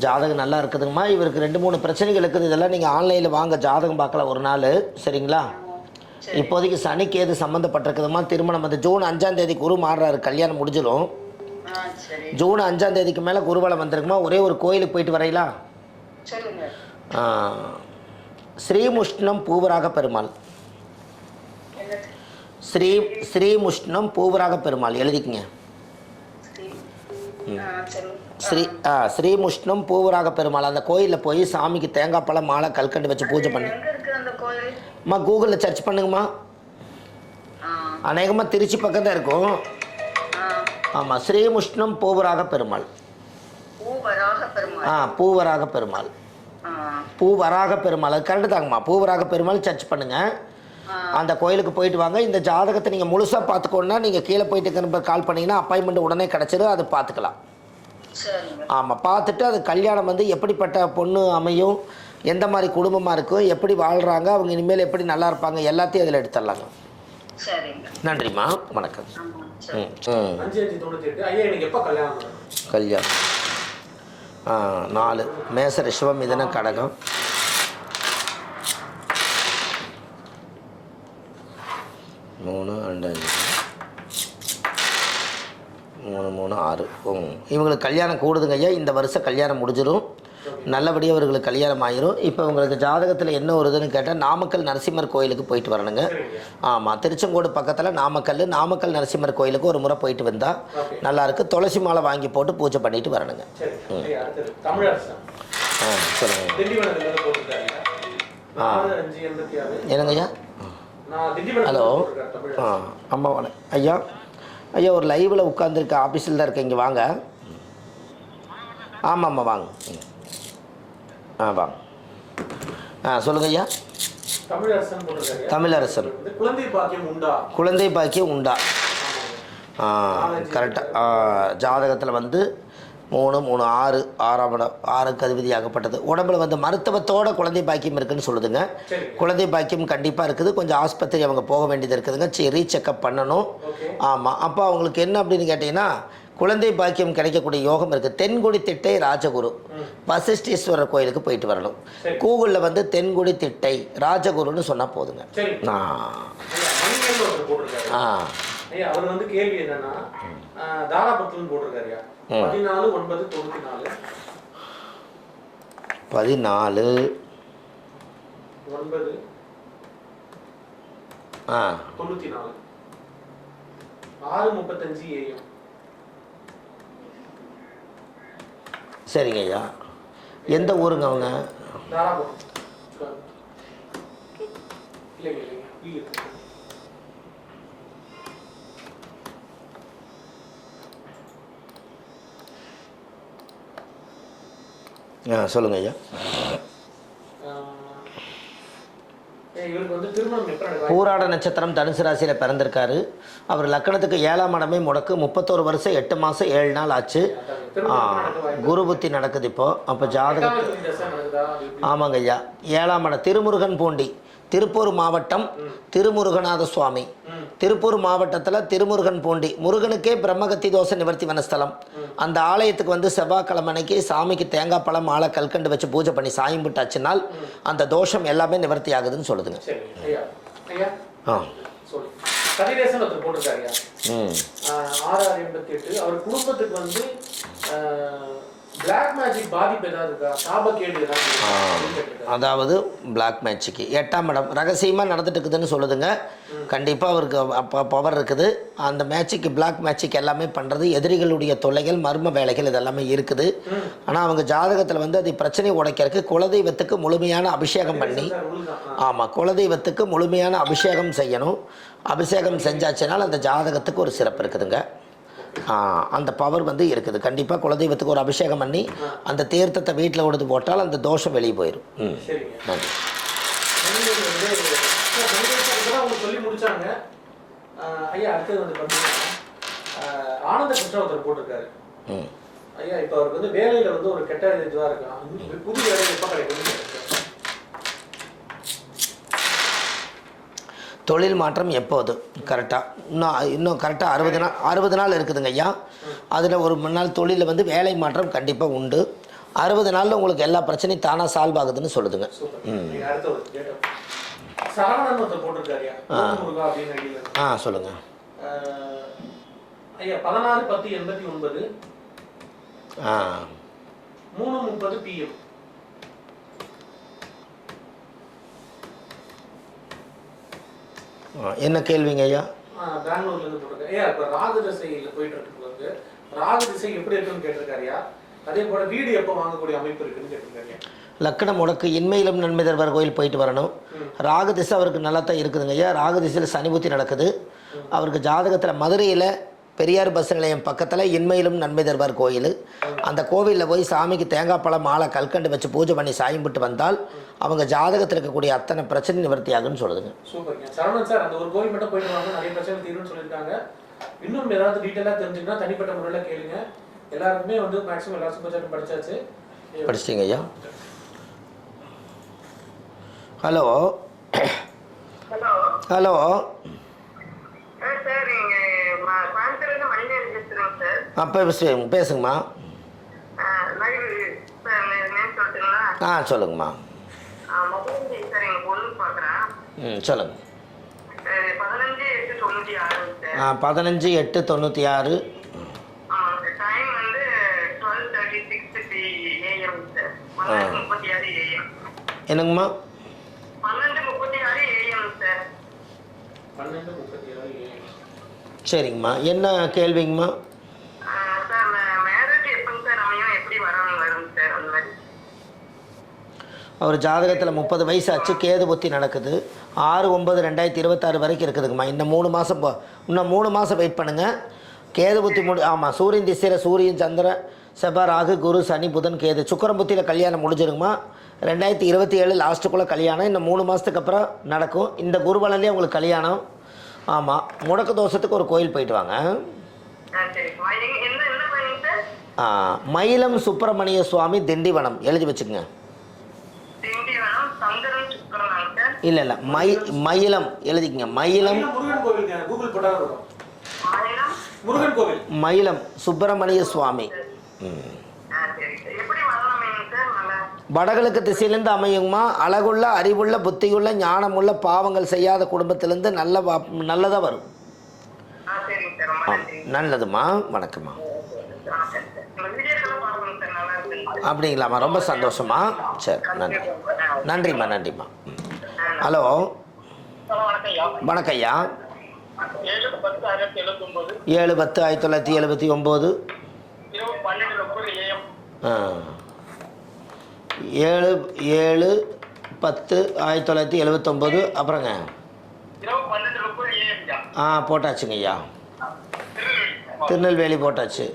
ஜாதகம் நல்லா இருக்குதுங்கம்மா. இவருக்கு 2-3 பிரச்சனைகள் இருக்குது. இதெல்லாம் நீங்கள் ஆன்லைனில் வாங்க ஜாதகம் பார்க்கலாம் ஒரு நாள். சரிங்களா? இப்போதைக்கு சனிக்கு ஏது சம்மந்தப்பட்டிருக்குதுமா. திருமணம் வந்து ஜூன் 5ஆம் தேதி குரு மாறுறாரு. கல்யாணம் முடிஞ்சிடும். ஜூன் 5ஆம் தேதிக்கு மேலே குருவலம் வந்திருக்குமா. ஒரே ஒரு கோயிலுக்கு போயிட்டு வரையிலா? ஸ்ரீமுஷ்ணம் பூவராக பெருமாள். ஸ்ரீமுஷ்ணம் பூவராக பெருமாள் எழுதிக்கங்க. ஸ்ரீமுஷ்ணம் பூவராக பெருமாள். அந்த கோயிலில் போய் சாமிக்கு தேங்காய் பழம் மாலை கல்கண்டு வச்சு பூஜை பண்ணு. அம்மா கூகுளில் சர்ச் பண்ணுங்கம்மா. அநேகமாக திருச்சி பக்கம் தான் இருக்கும். ஆமாம், ஸ்ரீமுஷ்ணம் பூவராக பெருமாள். பூவராக பெருமாள். பூவராக பெருமாள் அது கரெக்டு தாங்கம்மா. பூவராக பெருமாள் சர்ச் பண்ணுங்கள். அந்த கோயிலுக்கு போயிட்டு வாங்க. இந்த ஜாதகத்தை நீங்கள் முழுசாக பார்த்துக்கோன்னா நீங்கள் கீழே போயிட்டு கால் பண்ணிங்கன்னா அப்பாயின்மெண்ட் உடனே கிடச்சிடும். அது பார்த்துக்கலாம். ஆமாம், பார்த்துட்டு அது கல்யாணம் வந்து எப்படிப்பட்ட பொண்ணு அமையும், எந்த மாதிரி குடும்பமாக இருக்கும், எப்படி வாழ்கிறாங்க, அவங்க இனிமேல் எப்படி நல்லா இருப்பாங்க, எல்லாத்தையும் அதில் எடுத்துடலாங்க. நன்றிம்மா, வணக்கம். கல்யாணம் 4 மேச ரிஷபம் மிதுன கடகம். 3 2 5 3 3 6. இவங்களுக்கு கல்யாணம் கூடுதுங்க ஐயா. இந்த வருஷம் கல்யாணம் முடிஞ்சிடும். நல்லபடியாக அவர்களுக்கு கல்யாணம் ஆயிரும். இப்போ உங்களுக்கு ஜாதகத்தில் என்ன வருதுன்னு கேட்டால் நாமக்கல் நரசிம்மர் கோயிலுக்கு போயிட்டு வரணுங்க. ஆமாம், திருச்செங்கோடு பக்கத்தில் நாமக்கல் நரசிம்மர் கோயிலுக்கு ஒரு முறை போயிட்டு வந்தால் நல்லாயிருக்கு. துளசி மாலை வாங்கி போட்டு பூஜை பண்ணிட்டு வரணுங்க. சொல்லுங்கள். என்னங்க ஐயா? ஹலோ. அம்மா வணக்கம் ஐயா. ஐயா ஒரு லைவில் உட்காந்துருக்க, ஆஃபீஸில் தான் இருக்க. இங்கே வாங்க. ஆமாம்மா வாங்க. வாங்க. சொல்லுங்கள் ஐயா. தமிழரசன். குழந்தை பாக்கியம் உண்டா? கரெக்டாக. ஜாதகத்தில் வந்து 3 3 6 6ஆம் இடம் 6க்கு அதிபதியாகப்பட்டது. உடம்புல வந்து மருத்துவத்தோட குழந்தை பாக்கியம் இருக்குதுன்னு சொல்லுதுங்க. குழந்தை பாக்கியம் கண்டிப்பாக இருக்குது. கொஞ்சம் ஆஸ்பத்திரி அவங்க போக வேண்டியது இருக்குதுங்க. ரீசெக்கப் பண்ணணும். ஆமாம். அப்போ அவங்களுக்கு என்ன அப்படின்னு கேட்டிங்கன்னா, குழந்தை பாக்கியம் கிடைக்கக்கூடிய யோகம் இருக்குது. தென்குடி திட்டை ராஜகுரு வசிஷ்டேஸ்வரர் கோயிலுக்கு போயிட்டு வரணும். கூகுளில் வந்து தென்குடி திட்டை ராஜகுருன்னு சொன்னால் போதுங்க. அவர் வந்து கேள்வி என்னன்னா தாராபுரத்துல போட்டிருக்காருயா 14/9/94 14/9 94 6:35 AM. சரிங்க ஐயா. எந்த ஊருங்க அவங்க? தாராபுரம். சொல்லுங்க ஐயா. பூராட நட்சத்திரம் தனுசு ராசியில் பிறந்திருக்காரு. அவர் லக்கணத்துக்கு 7ஆம் இடமே முடக்கு. 31 வருஷம் 8 மாதம் 7 நாள் ஆச்சு. குரு புத்தி நடக்குது இப்போ. அப்போ ஜாதகத்துக்கு ஆமாங்க ஐயா. 7ஆம் இடம் திருமுருகன் பூண்டி, திருப்பூர் மாவட்டம், திருமுருகநாத சுவாமி. திருப்பூர் மாவட்டத்தில் திருமுருகன் பூண்டி முருகனுக்கே பிரம்மகத்தி தோஷ நிவர்த்தி வனஸ்தலம். அந்த ஆலயத்துக்கு வந்து செவ்வாய்க்கிழமை அன்னைக்கு சாமிக்கு தேங்காய் பழம் மாலை கல்கண்டு வச்சு பூஜை பண்ணி சாயம் விட்டாச்சுனால் அந்த தோஷம் எல்லாமே நிவர்த்தி ஆகுதுன்னு சொல்லுதுங்க. அவர் குடும்பத்துக்கு வந்து பிளாக் மேஜிக் பாதிப்பு ஏதாவது இருக்கா? சாபக்கேடு ஏதாவது? அதாவது பிளாக் மேஜிக்கு 8ஆம் இடம் ரகசியமாக நடந்துட்டு இருக்குதுன்னு சொல்லுதுங்க. கண்டிப்பாக அவருக்கு அப்போ பவர் இருக்குது. அந்த மேஜிக் பிளாக் மேஜிக் எல்லாமே பண்ணுறது எதிரிகளுடைய தொல்லைகள் மர்ம வேலைகள் இதெல்லாமே இருக்குது. ஆனால் அவங்க ஜாதகத்தில் வந்து அது பிரச்சனை உடைக்கிறதுக்கு குலதெய்வத்துக்கு முழுமையான அபிஷேகம் பண்ணி, ஆமாம் குலதெய்வத்துக்கு முழுமையான அபிஷேகம் செய்யணும். அபிஷேகம் செஞ்சாச்சுனால் அந்த ஜாதகத்துக்கு ஒரு சிறப்பு இருக்குதுங்க. அந்த பவர் வந்து இருக்குது. கண்டிப்பாக குலதெய்வத்துக்கு ஒரு அபிஷேகம் பண்ணி அந்த தீர்த்தத்தை வீட்டில் கொடுத்து போட்டால் அந்த தோஷம் வெளியே போயிடும். சொல்லி முடிச்சாங்க ஐயா. அடுத்தது வந்து பார்த்தீங்கன்னா ஆனந்த கிருஷ்ணவர் போட்டிருக்காரு ஐயா. இப்போ அவருக்கு வந்து வேலையில் வந்து ஒரு கெட்ட இதுவாக இருக்கு. புது வேலை எப்போ கிடைக்கும்? தொழில் மாற்றம் எப்போது? கரெக்டாக இன்னும் கரெக்டாக 60 நாள் இருக்குதுங்க ஐயா. அதில் ஒரு 3 நாள் தொழிலில் வந்து வேலை மாற்றம் கண்டிப்பாக உண்டு. 60 நாளில் உங்களுக்கு எல்லா பிரச்சனையும் தானாக சால்வ் ஆகுதுன்னு சொல்லுதுங்க. சொல்லுங்கள் ஐயா. 16/10/89 3:30 PM. என்ன கேள்விங்க ஐயா? பெங்களூர்ல இருந்து போட்டிருக்கேன் ஐயா. இப்போ ராகு திசையில் போயிட்டு இருக்கு. ராகு திசை எப்படி இருக்குன்னு கேட்டிருக்காருயா. அதே போல வீடு எப்போ வாங்கக்கூடிய அமைப்பு இருக்குன்னு கேட்டிருக்காருயா. லக்கணம் முடக்கு இன்மையிலும் நன்மை தருவார் கோயில் போயிட்டு வரணும். ராகு திசை அவருக்கு நல்லா தான் இருக்குதுங்க ஐயா. ராகு திசையில் சனி புத்தி நடக்குது. அவருக்கு ஜாதகத்தில் மதுரையில் பெரியார் பஸ் நிலையம் பக்கத்தில் இன்மையிலும் நன்மை தருவார் கோயில். அந்த கோவிலில் போய் சாமிக்கு தேங்காய் பழம் மாலை கல்கண்டு வச்சு பூஜை பண்ணி சாயம் விட்டு வந்தால் அவங்க ஜாதகத்தில் இருக்கக்கூடிய அத்தனை பிரச்சனை நிவர்த்தி ஆகுன்னு சொல்லுதுங்க. சூப்பர்ங்க. சரவணன் சார் அந்த ஒரு கோயில் மட்டும் போயிட்டு வாங்க, நிறைய பிரச்சனை தீரும்னு சொல்லியிருக்காங்க. இன்னும் ஏதாவது டீட்டெயிலாக தெரிஞ்சுன்னா தனிப்பட்ட முறையில் கேளுங்க. எல்லாருக்குமே வந்து மேக்ஸிமம் எல்லா சூப்பர் சாட்டும் படிச்சாச்சு. படிச்சிட்டிங்க ஐயா? ஹலோ ஹலோ அப்போ பேசுங்கம்மா. சொல்லுங்கம்மா. சொல்லுங்க. 15/8/96. என்னங்கம்மா? 12:36 சரிங்கம்மா. என்ன கேள்விங்கம்மா? அவர் ஜாதகத்தில் 30 வயசு ஆச்சு. கேது புத்தி நடக்குது. 6/9/2026 வரைக்கும் இருக்குதுங்கம்மா. இன்னும் 3 மாதம் இன்னும் 3 மாதம் வெயிட் பண்ணுங்கள். கேது புத்தி ஆமாம். சூரியன் திசையில் சூரியன் சந்திரன் செவ்வாய் ராகு குரு சனி புதன் கேது சுக்கிரன் புத்தியில் கல்யாணம் முடிஞ்சிருங்கம்மா. 2027 லாஸ்ட்டுக்குள்ளே கல்யாணம். இன்னும் 3 மாதத்துக்கு அப்புறம் நடக்கும். இந்த குருபலன்லேயே உங்களுக்கு கல்யாணம். ஆமாம். முடக்கு தோஷத்துக்கு ஒரு கோயில் போயிட்டு வாங்க. மயிலம் சுப்பிரமணிய சுவாமி திண்டிவனம் எழுதி வச்சுக்கோங்க. இல்லை மயிலம் எழுதிக்கங்க. மயிலம் ஆயிரம். முருகன் கோவில். மயிலம் சுப்பிரமணிய சுவாமி. சரி சார். எப்படி வரணும் சார்? நல்லா வடகிழக்கு திசையிலேருந்து அமையுமா. அழகுள்ள, அறிவுள்ள, புத்தியுள்ள, ஞானமுள்ள, பாவங்கள் செய்யாத குடும்பத்திலேருந்து நல்லதாக வரும். சரிங்க சார். ரொம்ப நன்றி. நல்லதுமா. வணக்கம்மா. வீடியோக்கெல்லாம் பார்க்கணும் சார். நல்லா இருக்கு. அப்படிங்களாம்மா, ரொம்ப சந்தோஷமா. சரி, நன்றி. நன்றிம்மா, நன்றிம்மா. ஹலோ, வணக்கம் ஐயா. 7/10/1979. 7/7/10/1979. அப்புறங்க போட்டாச்சுங்க ஐயா. திருநெல்வேலி போட்டாச்சு.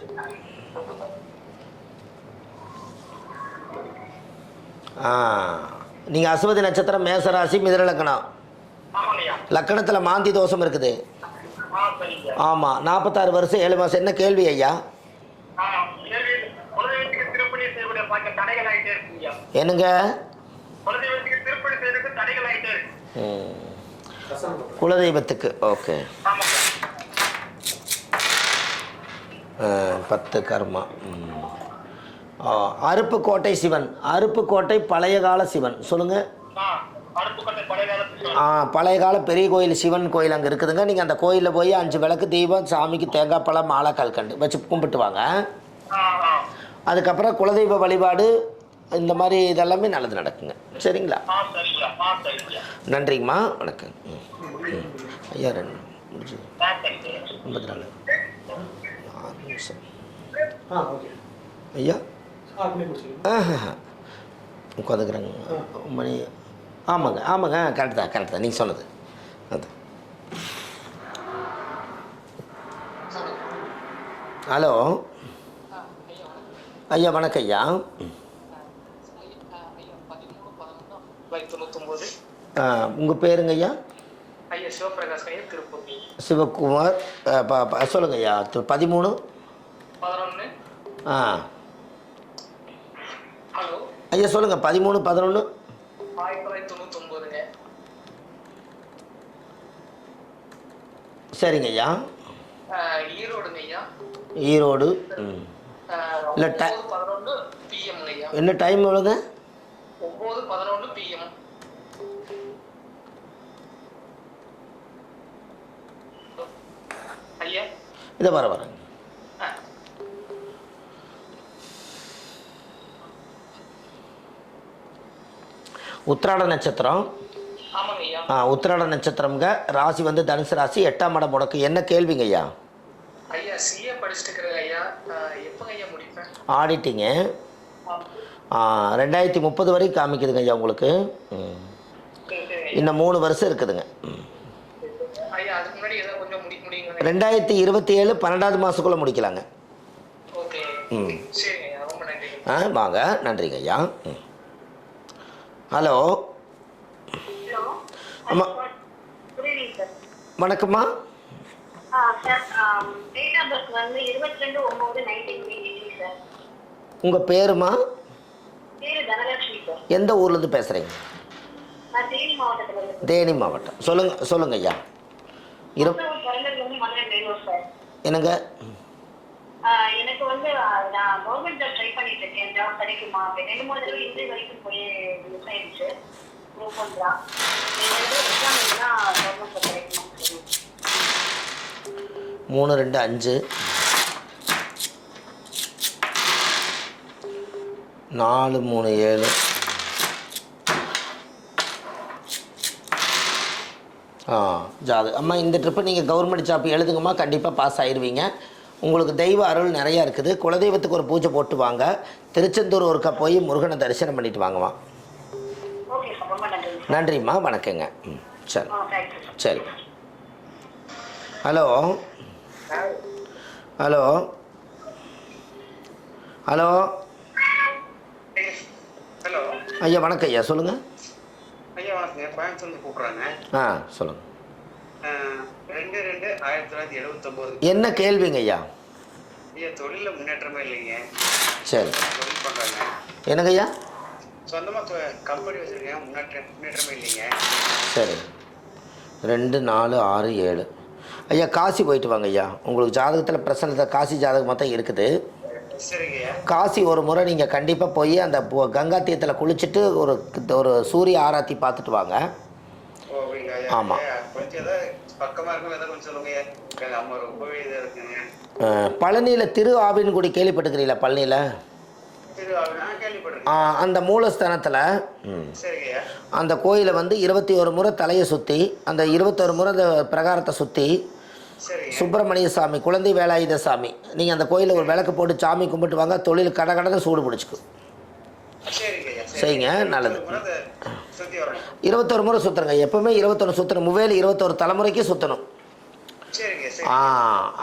நீங்கள் அசுவதி நட்சத்திரம், மேசராசி, மிதுன லக்கணம். லக்கணத்தில் மாந்தி தோஷம் இருக்குது. ஆமாம், 46 வருஷம் 7 மாதம். என்ன கேள்வி ஐயா? என்னங்க? குலதெய்வத்துக்கு. ஓகே. 10 கர்மா. அருப்புக்கோட்டை சிவன். அருப்புக்கோட்டை பழைய கால சிவன். சொல்லுங்க. பழைய கால பெரிய கோயில் சிவன் கோயில் அங்கே இருக்குதுங்க. நீங்கள் அந்த கோயிலில் போய் 5 விளக்கு, தீபம், சாமிக்கு தேங்காய் பழம், மாலை, கல்கண்டு வச்சு கும்பிட்டு வாங்க. அதுக்கப்புறம் குலதெய்வ வழிபாடு இந்த மாதிரி இதெல்லாமே நல்லது நடக்குங்க. சரிங்களா? நன்றிங்கம்மா. வணக்கம். ஐயா 2 முடிஞ்சு 54 6 நிமிஷம். ஐயா உட்காந்துக்கிறாங்க மணி. ஆமாங்க, ஆமாங்க, கரெக்ட் தான் நீங்கள் சொன்னது. அது ஹலோ ஐயா, வணக்கம் ஐயா. உங்கள் பேருங்க ஐயா? சிவகுமார். சொல்லுங்க ஐயா. 13 ஐயா சொல்லுங்க. 13 11 1999. சரிங்க ஐயா. ஈரோடுங்க ஐயா. ஈரோடு. இல்லை, 11 PM ஐயா. என்ன டைம் எவ்வளோங்க? 9:11 PM. ஐயா இதை வரேன். உத்திராட நட்சத்திரம். உத்திராட நட்சத்திரம்ங்க. ராசி வந்து தனுசு ராசி. 8ஆம் இடம் முடக்கு. என்ன கேள்விங்க ஐயா? ஆடிட்டிங்க 2030 வரைக்கும் காமிக்குதுங்க ஐயா உங்களுக்கு. இன்னும் 3 வருஷம் இருக்குதுங்க. 2027 12வது மாதத்துக்குள்ளே முடிக்கலாங்க. வாங்க. நன்றிங்க ஐயா. ஹலோ. ஆமாம், வணக்கம்மா. உங்கள் பேருமா? எந்த ஊர்லேருந்து பேசுகிறீங்க? தேனி மாவட்டம். சொல்லுங்க ஐயா. என்னங்க? எனக்கு வந்து நான் கவர்மெண்ட் ஜாப் ட்ரை பண்ணிட்டு இருக்கேன். ஜாப் கிடைக்குமா? 2-3 தடவை இன்டர்வியூ வரைக்கும் போய் மிஸ் ஆயிடுச்சு. மூவ் பண்ணுறான். எக்ஸாம் எழுதினா கவர்மெண்ட் ஜாப் கிடைக்குமா? 3 2 5 4 3 7. ஜாது அம்மா, இந்த ட்ரிப்பை நீங்கள் கவர்மெண்ட் ஜாப் எழுதுங்கம்மா. கண்டிப்பாக பாஸ் ஆயிடுவீங்க. உங்களுக்கு தெய்வ அருள் நிறையா இருக்குது. குலதெய்வத்துக்கு ஒரு பூஜை போட்டு வாங்க. திருச்செந்தூர் ஒருக்கா போய் முருகனை தரிசனம் பண்ணிட்டு வாங்கம்மா. நன்றிம்மா. வணக்கங்க. சரி சரி. ஹலோ ஹலோ ஹலோ ஹலோ ஐயா, வணக்கம் ஐயா. சொல்லுங்கள் ஐயா. வணக்கங்க. கோயம்புத்தூர்ல கூப்பிட்றாங்க. சொல்லுங்கள். 2/2/1979. என்ன கேள்விங்க ஐயா? ஐயா, தொழில முன்னேற்றமே இல்லைங்க. சரி. தொழில் பண்றாங்க. என்னங்க ஐயா? சொந்தமா கம்பெனி வச்சிருக்கேன். முன்னேற்றமே இல்லைங்க. சரி. 2 4 6 7. ஐயா காசி போயிட்டு வாங்க ஐயா. உங்களுக்கு ஜாதகத்தில் பிரச்சனை காசி ஜாதகம் தான் இருக்குது. சரிங்கய்யா. காசி ஒரு முறை நீங்கள் கண்டிப்பாக போய் அந்த கங்கா தீர்த்தத்தில் குளிச்சுட்டு ஒரு சூரிய ஆராத்தி பார்த்துட்டு வாங்க. ஆமாம். பழனியில் திரு ஆவின்குடி கேள்விப்பட்டுக்கிறீங்களா? பழனியில் அந்த மூலஸ்தானத்தில் அந்த கோயிலை வந்து 21 முறை தலையை சுற்றி, அந்த 21 முறை அந்த பிரகாரத்தை சுற்றி சுப்பிரமணிய சாமி, குழந்தை வேலாயுத சாமி, நீங்கள் அந்த கோயிலில் ஒரு விளக்கு போட்டு சாமி கும்பிட்டு வாங்க. தொழில் கடை சூடு பிடிச்சிக்கும். சரிங்க, நல்லது. 21 முறை சுற்றுறங்க. எப்பவுமே 21 சுற்றணும். முவேலி 21 தலைமுறைக்கு சுற்றணும்.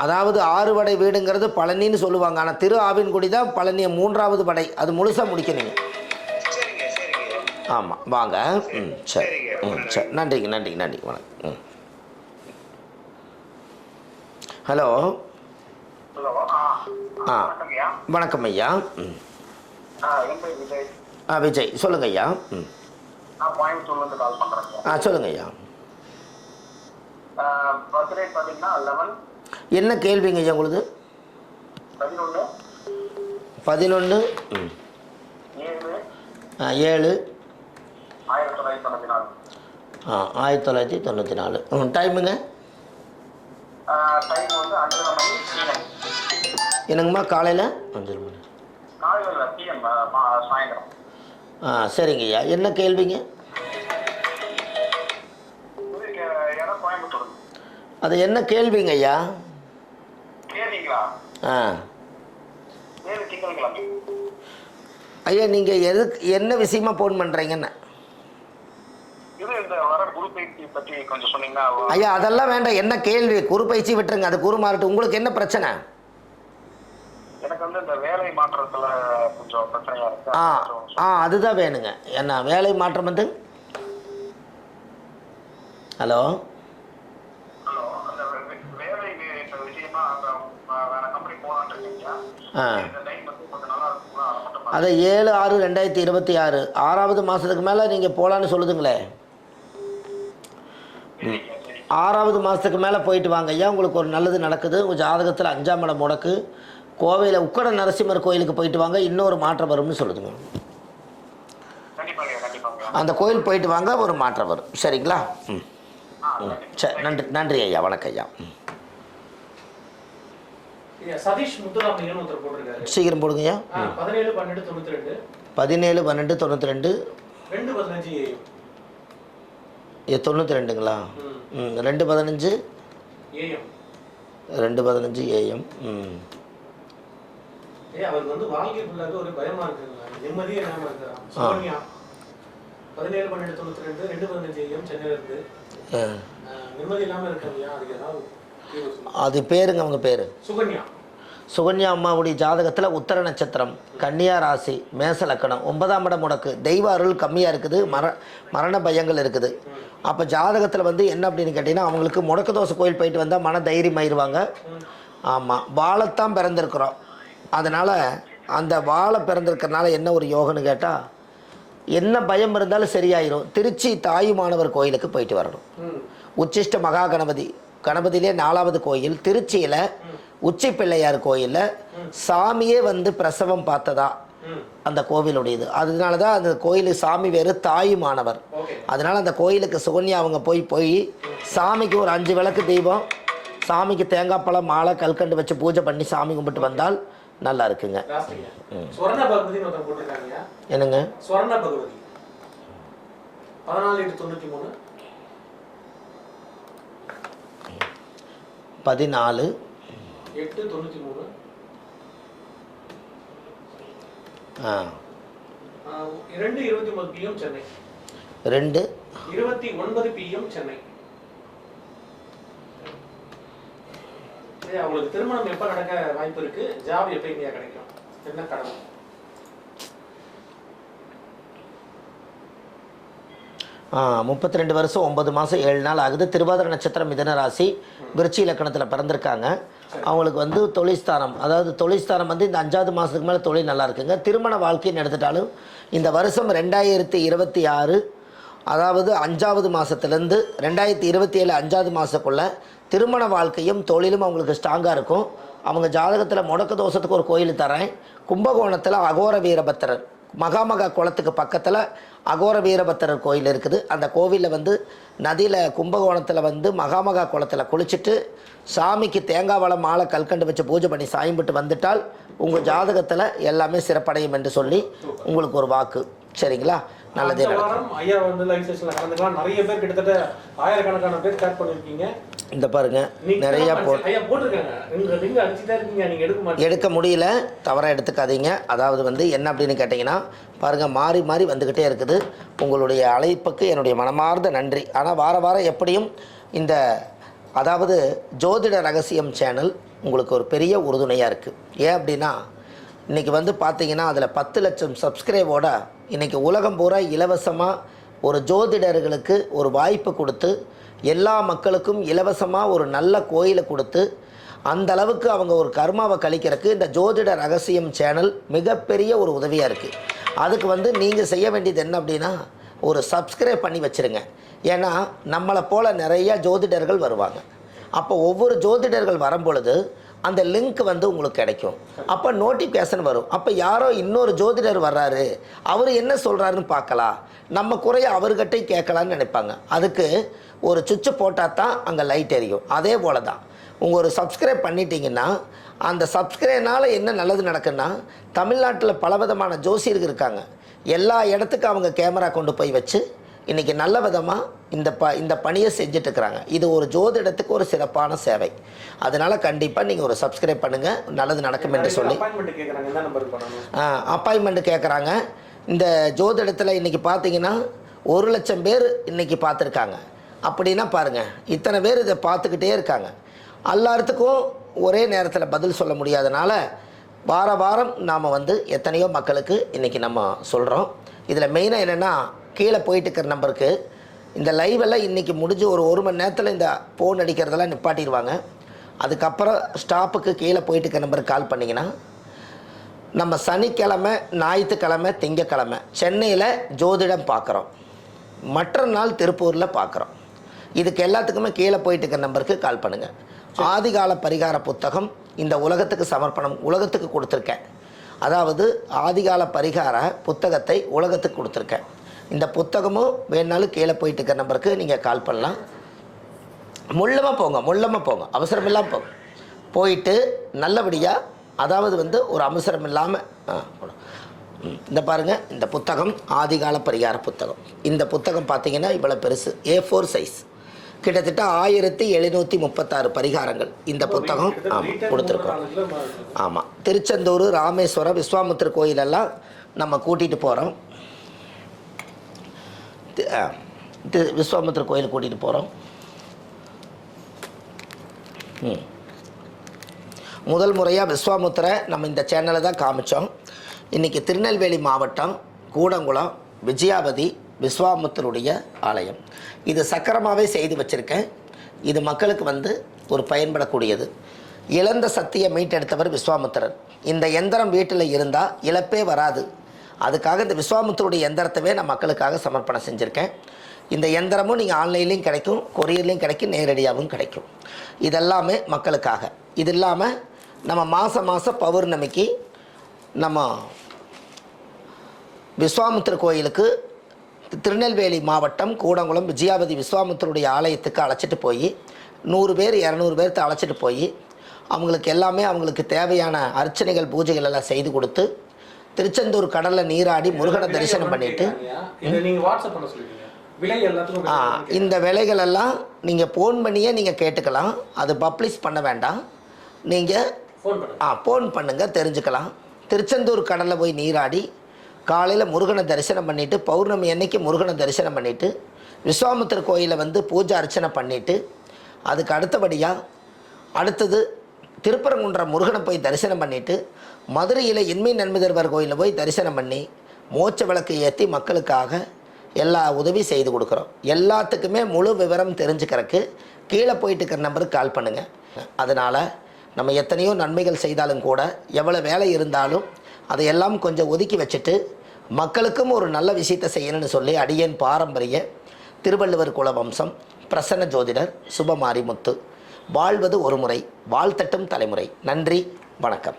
அதாவது 6 வடை வீடுங்கிறது பழனின்னு சொல்லுவாங்க. ஆனால் திரு ஆவின்குடி தான் பழனிய 3வது படை. அது முழுசாக முடிக்கணுங்க. ஆமாம், வாங்க. சரி. சரி, நன்றிங்க. வணக்கம். ஹலோ. வணக்கம் ஐயா. விஜய் சொல்லுங்க ஐயா. சொல்லுங்க ஐயா. என்ன கேள்விங்க ஐயா உங்களுக்கு? 11 7 1994. டைமுங்க என்னங்கம்மா? காலையில் 5 மணி. சரிங்க ஐயா. என்ன கேள்விங்க? அது என்ன கேள்விங்க ஐயா? ஐயா நீங்கள் என்ன விஷயமா ஃபோன் பண்ணுறீங்கன்னு? ஐயா அதெல்லாம் வேண்டாம். என்ன கேள்வி? குரு பயிற்சி விட்டுருங்க. அது குரு மாறட்டும். உங்களுக்கு என்ன பிரச்சனை? எனக்கு வந்து இந்த வேலை மாற்றத்துல கொஞ்சம் பிரச்சனையா இருக்கு. அதுதான் வேணுங்க. என்ன வேலை மாற்றம் வந்து? ஹலோ. அந்த வேலை விஷயமா வேற கம்பெனி போலான்னு இருக்கீங்க. இந்த டைம் வந்து கொஞ்சம் நல்லா இருக்குங்களா? அதை 7/6/2026 6வது மாதத்துக்கு மேலே நீங்கள் போகலான்னு சொல்லுதுங்களே. 6வது மாதத்துக்கு மேலே போயிட்டு வாங்க ஐயா. உங்களுக்கு ஒரு நல்லது நடக்குது. உங்கள் ஜாதகத்தில் 5ஆம் இடம் முடக்கு. கோவையில் உக்கட நரசிம்மர் கோயிலுக்கு போயிட்டு வாங்க. இன்னொரு மாற்றம் வரும்னு சொல்லுதுங்க. அந்த கோயில் போயிட்டு வாங்க, ஒரு மாற்றம் வரும். சரிங்களா? சரி, நன்றி ஐயா. வணக்கம் ஐயா. சதீஷ் முத்துராமையன் ஒருத்தர் போட்டிருக்காரு. சீக்கிரம் போடுங்க ஐயா. 17/12/92 17/12/92 92ங்களா? 2/15 AM 2/15 AM. அவருக்கு வந்து வாழ்க்கை ஃபுல்லாக ஒரு பயமா இருக்குங்களா? நிம்மதியே இல்லாம இருக்கிறான். சுகன்யா 17/12/92 2/15 AM சென்னையில இருந்து நிம்மதி இல்லாம இருக்காங்க. அதுக்கு ஏதாவது அது பேருங்க? அவங்க பேரு சுகன்யா அம்மாவுடைய ஜாதகத்தில் உத்தர நட்சத்திரம், கன்னியா ராசி, மேச லக்கணம், 9ஆம் இடம் முடக்கு. தெய்வ அருள் கம்மியாக இருக்குது. மரண பயங்கள் இருக்குது. அப்போ ஜாதகத்தில் வந்து என்ன அப்படின்னு கேட்டிங்கன்னா, அவங்களுக்கு முடக்கு தோசை கோயில் போயிட்டு வந்தால் மன தைரியம் ஆயிடுவாங்க. ஆமாம், வாழைத்தான் பிறந்திருக்கிறோம். அதனால் அந்த வாழை பிறந்திருக்கிறனால என்ன ஒரு யோகன்னு கேட்டால், என்ன பயம் இருந்தாலும் சரியாயிரும். திருச்சி தாயுமானவர் கோயிலுக்கு போயிட்டு வரணும். உச்சிஷ்ட மகா கணபதி, கணபதியிலே 4வது கோயில் திருச்சியில் உச்சி பிள்ளையார் கோயிலில் சாமியே வந்து பிரசவம் பார்த்ததா அந்த கோவிலுடையது. அதனால தான் அந்த கோயில் சாமி வேறு தாயுமானவர். அதனால் அந்த கோயிலுக்கு சுகன்யா அவங்க போய் சாமிக்கு ஒரு 5 விளக்கு தீபம், சாமிக்கு தேங்காய் பழம் மாலை கல்கண்டு வச்சு பூஜை பண்ணி சாமி கும்பிட்டு வந்தால் நல்லா இருக்குங்க. என்னங்க? 14 8/93 2:29 PM சென்னை. 2:29 PM சென்னை. அவங்களுக்கு திருமணம் எப்ப நடக்க வாய்ப்பு இருக்கு? ஜாப் எப்ப இங்க கிடைக்கும்? என்ன கடமை? ஆ 32 வருஷம் 9 மாதம் 7 நாள் ஆகுது. திருவாதிரை நட்சத்திரம், மிதன ராசி, விருச்சி இலக்கணத்தில் பிறந்திருக்காங்க. அவங்களுக்கு வந்து தொழில்ஸ்தானம், அதாவது தொழில்ஸ்தானம் வந்து இந்த 5வது மாதத்துக்கு மேலே தொழில் நல்லா இருக்குங்க. திருமண வாழ்க்கைன்னு எடுத்துட்டாலும் இந்த வருஷம் 2026 அதாவது 5வது மாதத்துலேருந்து 2027 5வது மாதத்துக்குள்ளே திருமண வாழ்க்கையும் தொழிலும் அவங்களுக்கு ஸ்ட்ராங்காக இருக்கும். அவங்க ஜாதகத்தில் முடக்கு தோஷத்துக்கு ஒரு கோயில் தரேன். கும்பகோணத்தில் அகோர வீரபத்திரர் மகாமகா குளத்துக்கு பக்கத்தில் அகோர வீரபத்திரர் கோயில் இருக்குது. அந்த கோவிலில் வந்து நதியில் கும்பகோணத்தில் வந்து மகாமகா குளத்தில் குளிச்சுட்டு சாமிக்கு தேங்காய் வளம் மாலை கல்கண்டு வச்சு பூஜை பண்ணி சாயம்பிட்டு வந்துட்டால் உங்கள் ஜாதகத்தில் எல்லாமே சிறப்படையும் என்று சொல்லி உங்களுக்கு ஒரு வாக்கு. சரிங்களா? நல்லதே நடக்கும். ஐயா வந்து லைவ் செஷன்ல கலந்துக்கலாம். நிறைய பேர் கிட்டத்தட்ட ஆயிரக்கணக்கான பேர் ஸ்டார்ட் பண்ணிருக்கீங்க. இந்த பாருங்க நிறைய எடுக்க முடியல, தவறாக எடுத்துக்காதீங்க. அதாவது வந்து என்ன அப்படின்னு கேட்டிங்கன்னா பாருங்கள், மாறி மாறி வந்துக்கிட்டே இருக்குது. உங்களுடைய அழைப்புக்கு என்னுடைய மனமார்ந்த நன்றி. ஆனால் வாரம் எப்படியும் இந்த அதாவது ஜோதிட ரகசியம் சேனல் உங்களுக்கு ஒரு பெரிய உறுதுணையாக இருக்குது. ஏன் அப்படின்னா இன்றைக்கி வந்து பார்த்தீங்கன்னா அதில் 10 லட்சம் சப்ஸ்கிரைபோட இன்றைக்கி உலகம் பூரா இலவசமாக ஒரு ஜோதிடர்களுக்கு ஒரு வாய்ப்பு கொடுத்து எல்லா மக்களுக்கும் இலவசமாக ஒரு நல்ல கோயிலை கொடுத்து அந்த அளவுக்கு அவங்க ஒரு கர்மாவை கழிக்கிறதுக்கு இந்த ஜோதிட ரகசியம் சேனல் மிகப்பெரிய ஒரு உதவியாக இருக்குது. அதுக்கு வந்து நீங்கள் செய்ய வேண்டியது என்ன அப்படின்னா ஒரு சப்ஸ்கிரைப் பண்ணி வச்சுருங்க. ஏன்னா நம்மளை போல் நிறைய ஜோதிடர்கள் வருவாங்க. அப்போ ஒவ்வொரு ஜோதிடர்கள் வரும்பொழுது அந்த லிங்க் வந்து உங்களுக்கு கிடைக்கும். அப்போ நோட்டிஃபிகேஷன் வரும். அப்போ யாரோ இன்னொரு ஜோதிடர் வர்றாரு, அவர் என்ன சொல்கிறாருன்னு பார்க்கலாம், நம்ம குறைய அவர்கிட்ட கேட்கலான்னு நினைப்பாங்க. அதுக்கு ஒரு சுவிட்சு போட்டால் தான் அங்கே லைட் எரியும். அதே போல் தான் உங்கள் ஒரு சப்ஸ்கிரைப் பண்ணிட்டீங்கன்னா அந்த சப்ஸ்கிரைப்னால் என்ன நல்லது நடக்குன்னா தமிழ்நாட்டில் பலவிதமான ஜோசியர்கள் இருக்காங்க. எல்லா இடத்துக்கும் அவங்க கேமரா கொண்டு போய் வச்சு இன்றைக்கி நல்ல விதமாக இந்த பணியை செஞ்சிட்ருக்குறாங்க. இது ஒரு ஜோதிடத்துக்கு ஒரு சிறப்பான சேவை. அதனால் கண்டிப்பாக நீங்கள் ஒரு சப்ஸ்கிரைப் பண்ணுங்கள், நல்லது நடக்கும் என்று சொல்லி. அப்பாயின்மெண்ட்டு கேட்குறாங்க. இந்த ஜோதிடத்தில் இன்றைக்கி பார்த்தீங்கன்னா 1 லட்சம் பேர் இன்றைக்கி பார்த்துருக்காங்க. அப்படின்னா பாருங்கள், இத்தனை பேர் இதை பார்த்துக்கிட்டே இருக்காங்க. எல்லாத்துக்கும் ஒரே நேரத்தில் பதில் சொல்ல முடியாதனால வாரம் நாம் வந்து எத்தனையோ மக்களுக்கு இன்றைக்கி நம்ம சொல்கிறோம். இதில் மெயினாக என்னென்னா கீழே போயிட்டு இருக்கிற நம்பருக்கு இந்த லைவெல்லாம் இன்றைக்கி முடிஞ்சு ஒரு மணி நேரத்தில் இந்த ஃபோன் அடிக்கிறதெல்லாம் நிப்பாட்டிடுவாங்க. அதுக்கப்புறம் ஸ்டாப்புக்கு கீழே போயிட்டு இருக்கிற நம்பருக்கு கால் பண்ணிங்கன்னா நம்ம சனிக்கிழமை, ஞாயிற்றுக்கிழமை, திங்கக்கிழமை சென்னையில் ஜோதிடம் பார்க்குறோம், மற்ற நாள் திருப்பூரில் பார்க்குறோம். இதுக்கு எல்லாத்துக்குமே கீழே போயிட்டு இருக்கிற நம்பருக்கு கால் பண்ணுங்கள். ஆதிகால பரிகார புத்தகம் இந்த உலகத்துக்கு சமர்ப்பணம் உலகத்துக்கு கொடுத்துருக்கேன். அதாவது ஆதிகால பரிகார புத்தகத்தை உலகத்துக்கு கொடுத்துருக்கேன். இந்த புத்தகமும் வேணாலும் கீழே போயிட்டு இருக்கிற நம்பருக்கு நீங்கள் கால் பண்ணலாம். முள்ளமாக போங்க, அவசரம் இல்லாமல் போயிட்டு நல்லபடியாக, அதாவது வந்து ஒரு அவசரம் இல்லாமல் இந்த பாருங்கள், இந்த புத்தகம் ஆதிகால பரிகார புத்தகம். இந்த புத்தகம் பார்த்தீங்கன்னா இவ்வளோ பெருசு, A4 சைஸ், கிட்டத்தட்ட 1736 பரிகாரங்கள் இந்த புத்தகம் கொடுத்துருக்கோம். ஆமாம், திருச்செந்தூர், ராமேஸ்வரம், விஸ்வாமுத்திர கோயிலெல்லாம் நம்ம கூட்டிகிட்டு போகிறோம். விஸ்வாமுத்திர கோயில் கூட்டிகிட்டு போகிறோம். முதல் முறையாக விஸ்வாமுத்திரை நம்ம இந்த சேனலில் தான் காமிச்சோம். இன்றைக்கி திருநெல்வேலி மாவட்டம் கூடங்குளம் விஜயாபதி விஸ்வாமுத்தருடைய ஆலயம். இது சக்கரமாகவே செய்து வச்சுருக்கேன். இது மக்களுக்கு வந்து ஒரு பயன்படக்கூடியது. இழந்த சக்தியை மீட்டெடுத்தவர் விஸ்வாமுத்திரர். இந்த எந்திரம் வீட்டில் இருந்தால் இழப்பே வராது. அதுக்காக இந்த விஸ்வாமுத்தருடைய எந்திரத்தவே நான் மக்களுக்காக சமர்ப்பணம் செஞ்சுருக்கேன். இந்த எந்திரமும் நீங்கள் ஆன்லைன்லேயும் கிடைக்கும், கொரியர்லேயும் கிடைக்கும், நேரடியாகவும் கிடைக்கும். இதெல்லாமே மக்களுக்காக. இது இல்லாமல் நம்ம மாதம் பௌர்ணமிக்கு நம்ம விஸ்வாமுத்திர கோயிலுக்கு திருநெல்வேலி மாவட்டம் கூடங்குளம் விஜயாபதி விஸ்வாமுத்தருடைய ஆலயத்துக்கு அழைச்சிட்டு போய் 100 பேர் 200 பேர்த்து அழைச்சிட்டு போய் அவங்களுக்கு எல்லாமே அவங்களுக்கு தேவையான அர்ச்சனைகள் பூஜைகள் எல்லாம் செய்து கொடுத்து திருச்செந்தூர் கடலில் நீராடி முருகனை தரிசனம் பண்ணிவிட்டு இந்த விலைகள் எல்லாம் நீங்கள் ஃபோன் பண்ணியே நீங்கள் கேட்டுக்கலாம். அது பப்ளிஷ் பண்ண வேண்டாம், நீங்கள் ஃபோன் பண்ணுங்கள், தெரிஞ்சுக்கலாம். திருச்செந்தூர் கடலில் போய் நீராடி காலையில் முருகனை தரிசனம் பண்ணிவிட்டு பௌர்ணமி அன்னைக்கு முருகனை தரிசனம் பண்ணிவிட்டு விஸ்வாமுத்திர கோயிலை வந்து பூஜை அர்ச்சனை பண்ணிவிட்டு அதுக்கு அடுத்தது திருப்பரங்குன்றம் முருகனை போய் தரிசனம் பண்ணிவிட்டு மதுரையில் இன்மை நன்மிதர்வர் கோயிலில் போய் தரிசனம் பண்ணி மோட்ச விளக்கு ஏற்றி மக்களுக்காக எல்லா உதவி செய்து கொடுக்குறோம். எல்லாத்துக்குமே முழு விவரம் தெரிஞ்சுக்கிறதுக்கு கீழே போயிட்டு இருக்கிற நம்பருக்கு கால் பண்ணுங்கள். அதனால் நம்ம எத்தனையோ நன்மைகள் செய்தாலும் கூட எவ்வளோ வேலை இருந்தாலும் அதையெல்லாம் கொஞ்சம் ஒதுக்கி வச்சுட்டு மக்களுக்கும் ஒரு நல்ல விஷயத்தை செய்யணும்னு சொல்லி அடியேன் பாரம்பரிய திருவள்ளுவர் குலவம்சம் பிரசன்ன ஜோதிடர் சுபமாரிமுத்து. வாழ்வது ஒரு முறை, வாழ்த்தட்டும் தலைமுறை. நன்றி, வணக்கம்.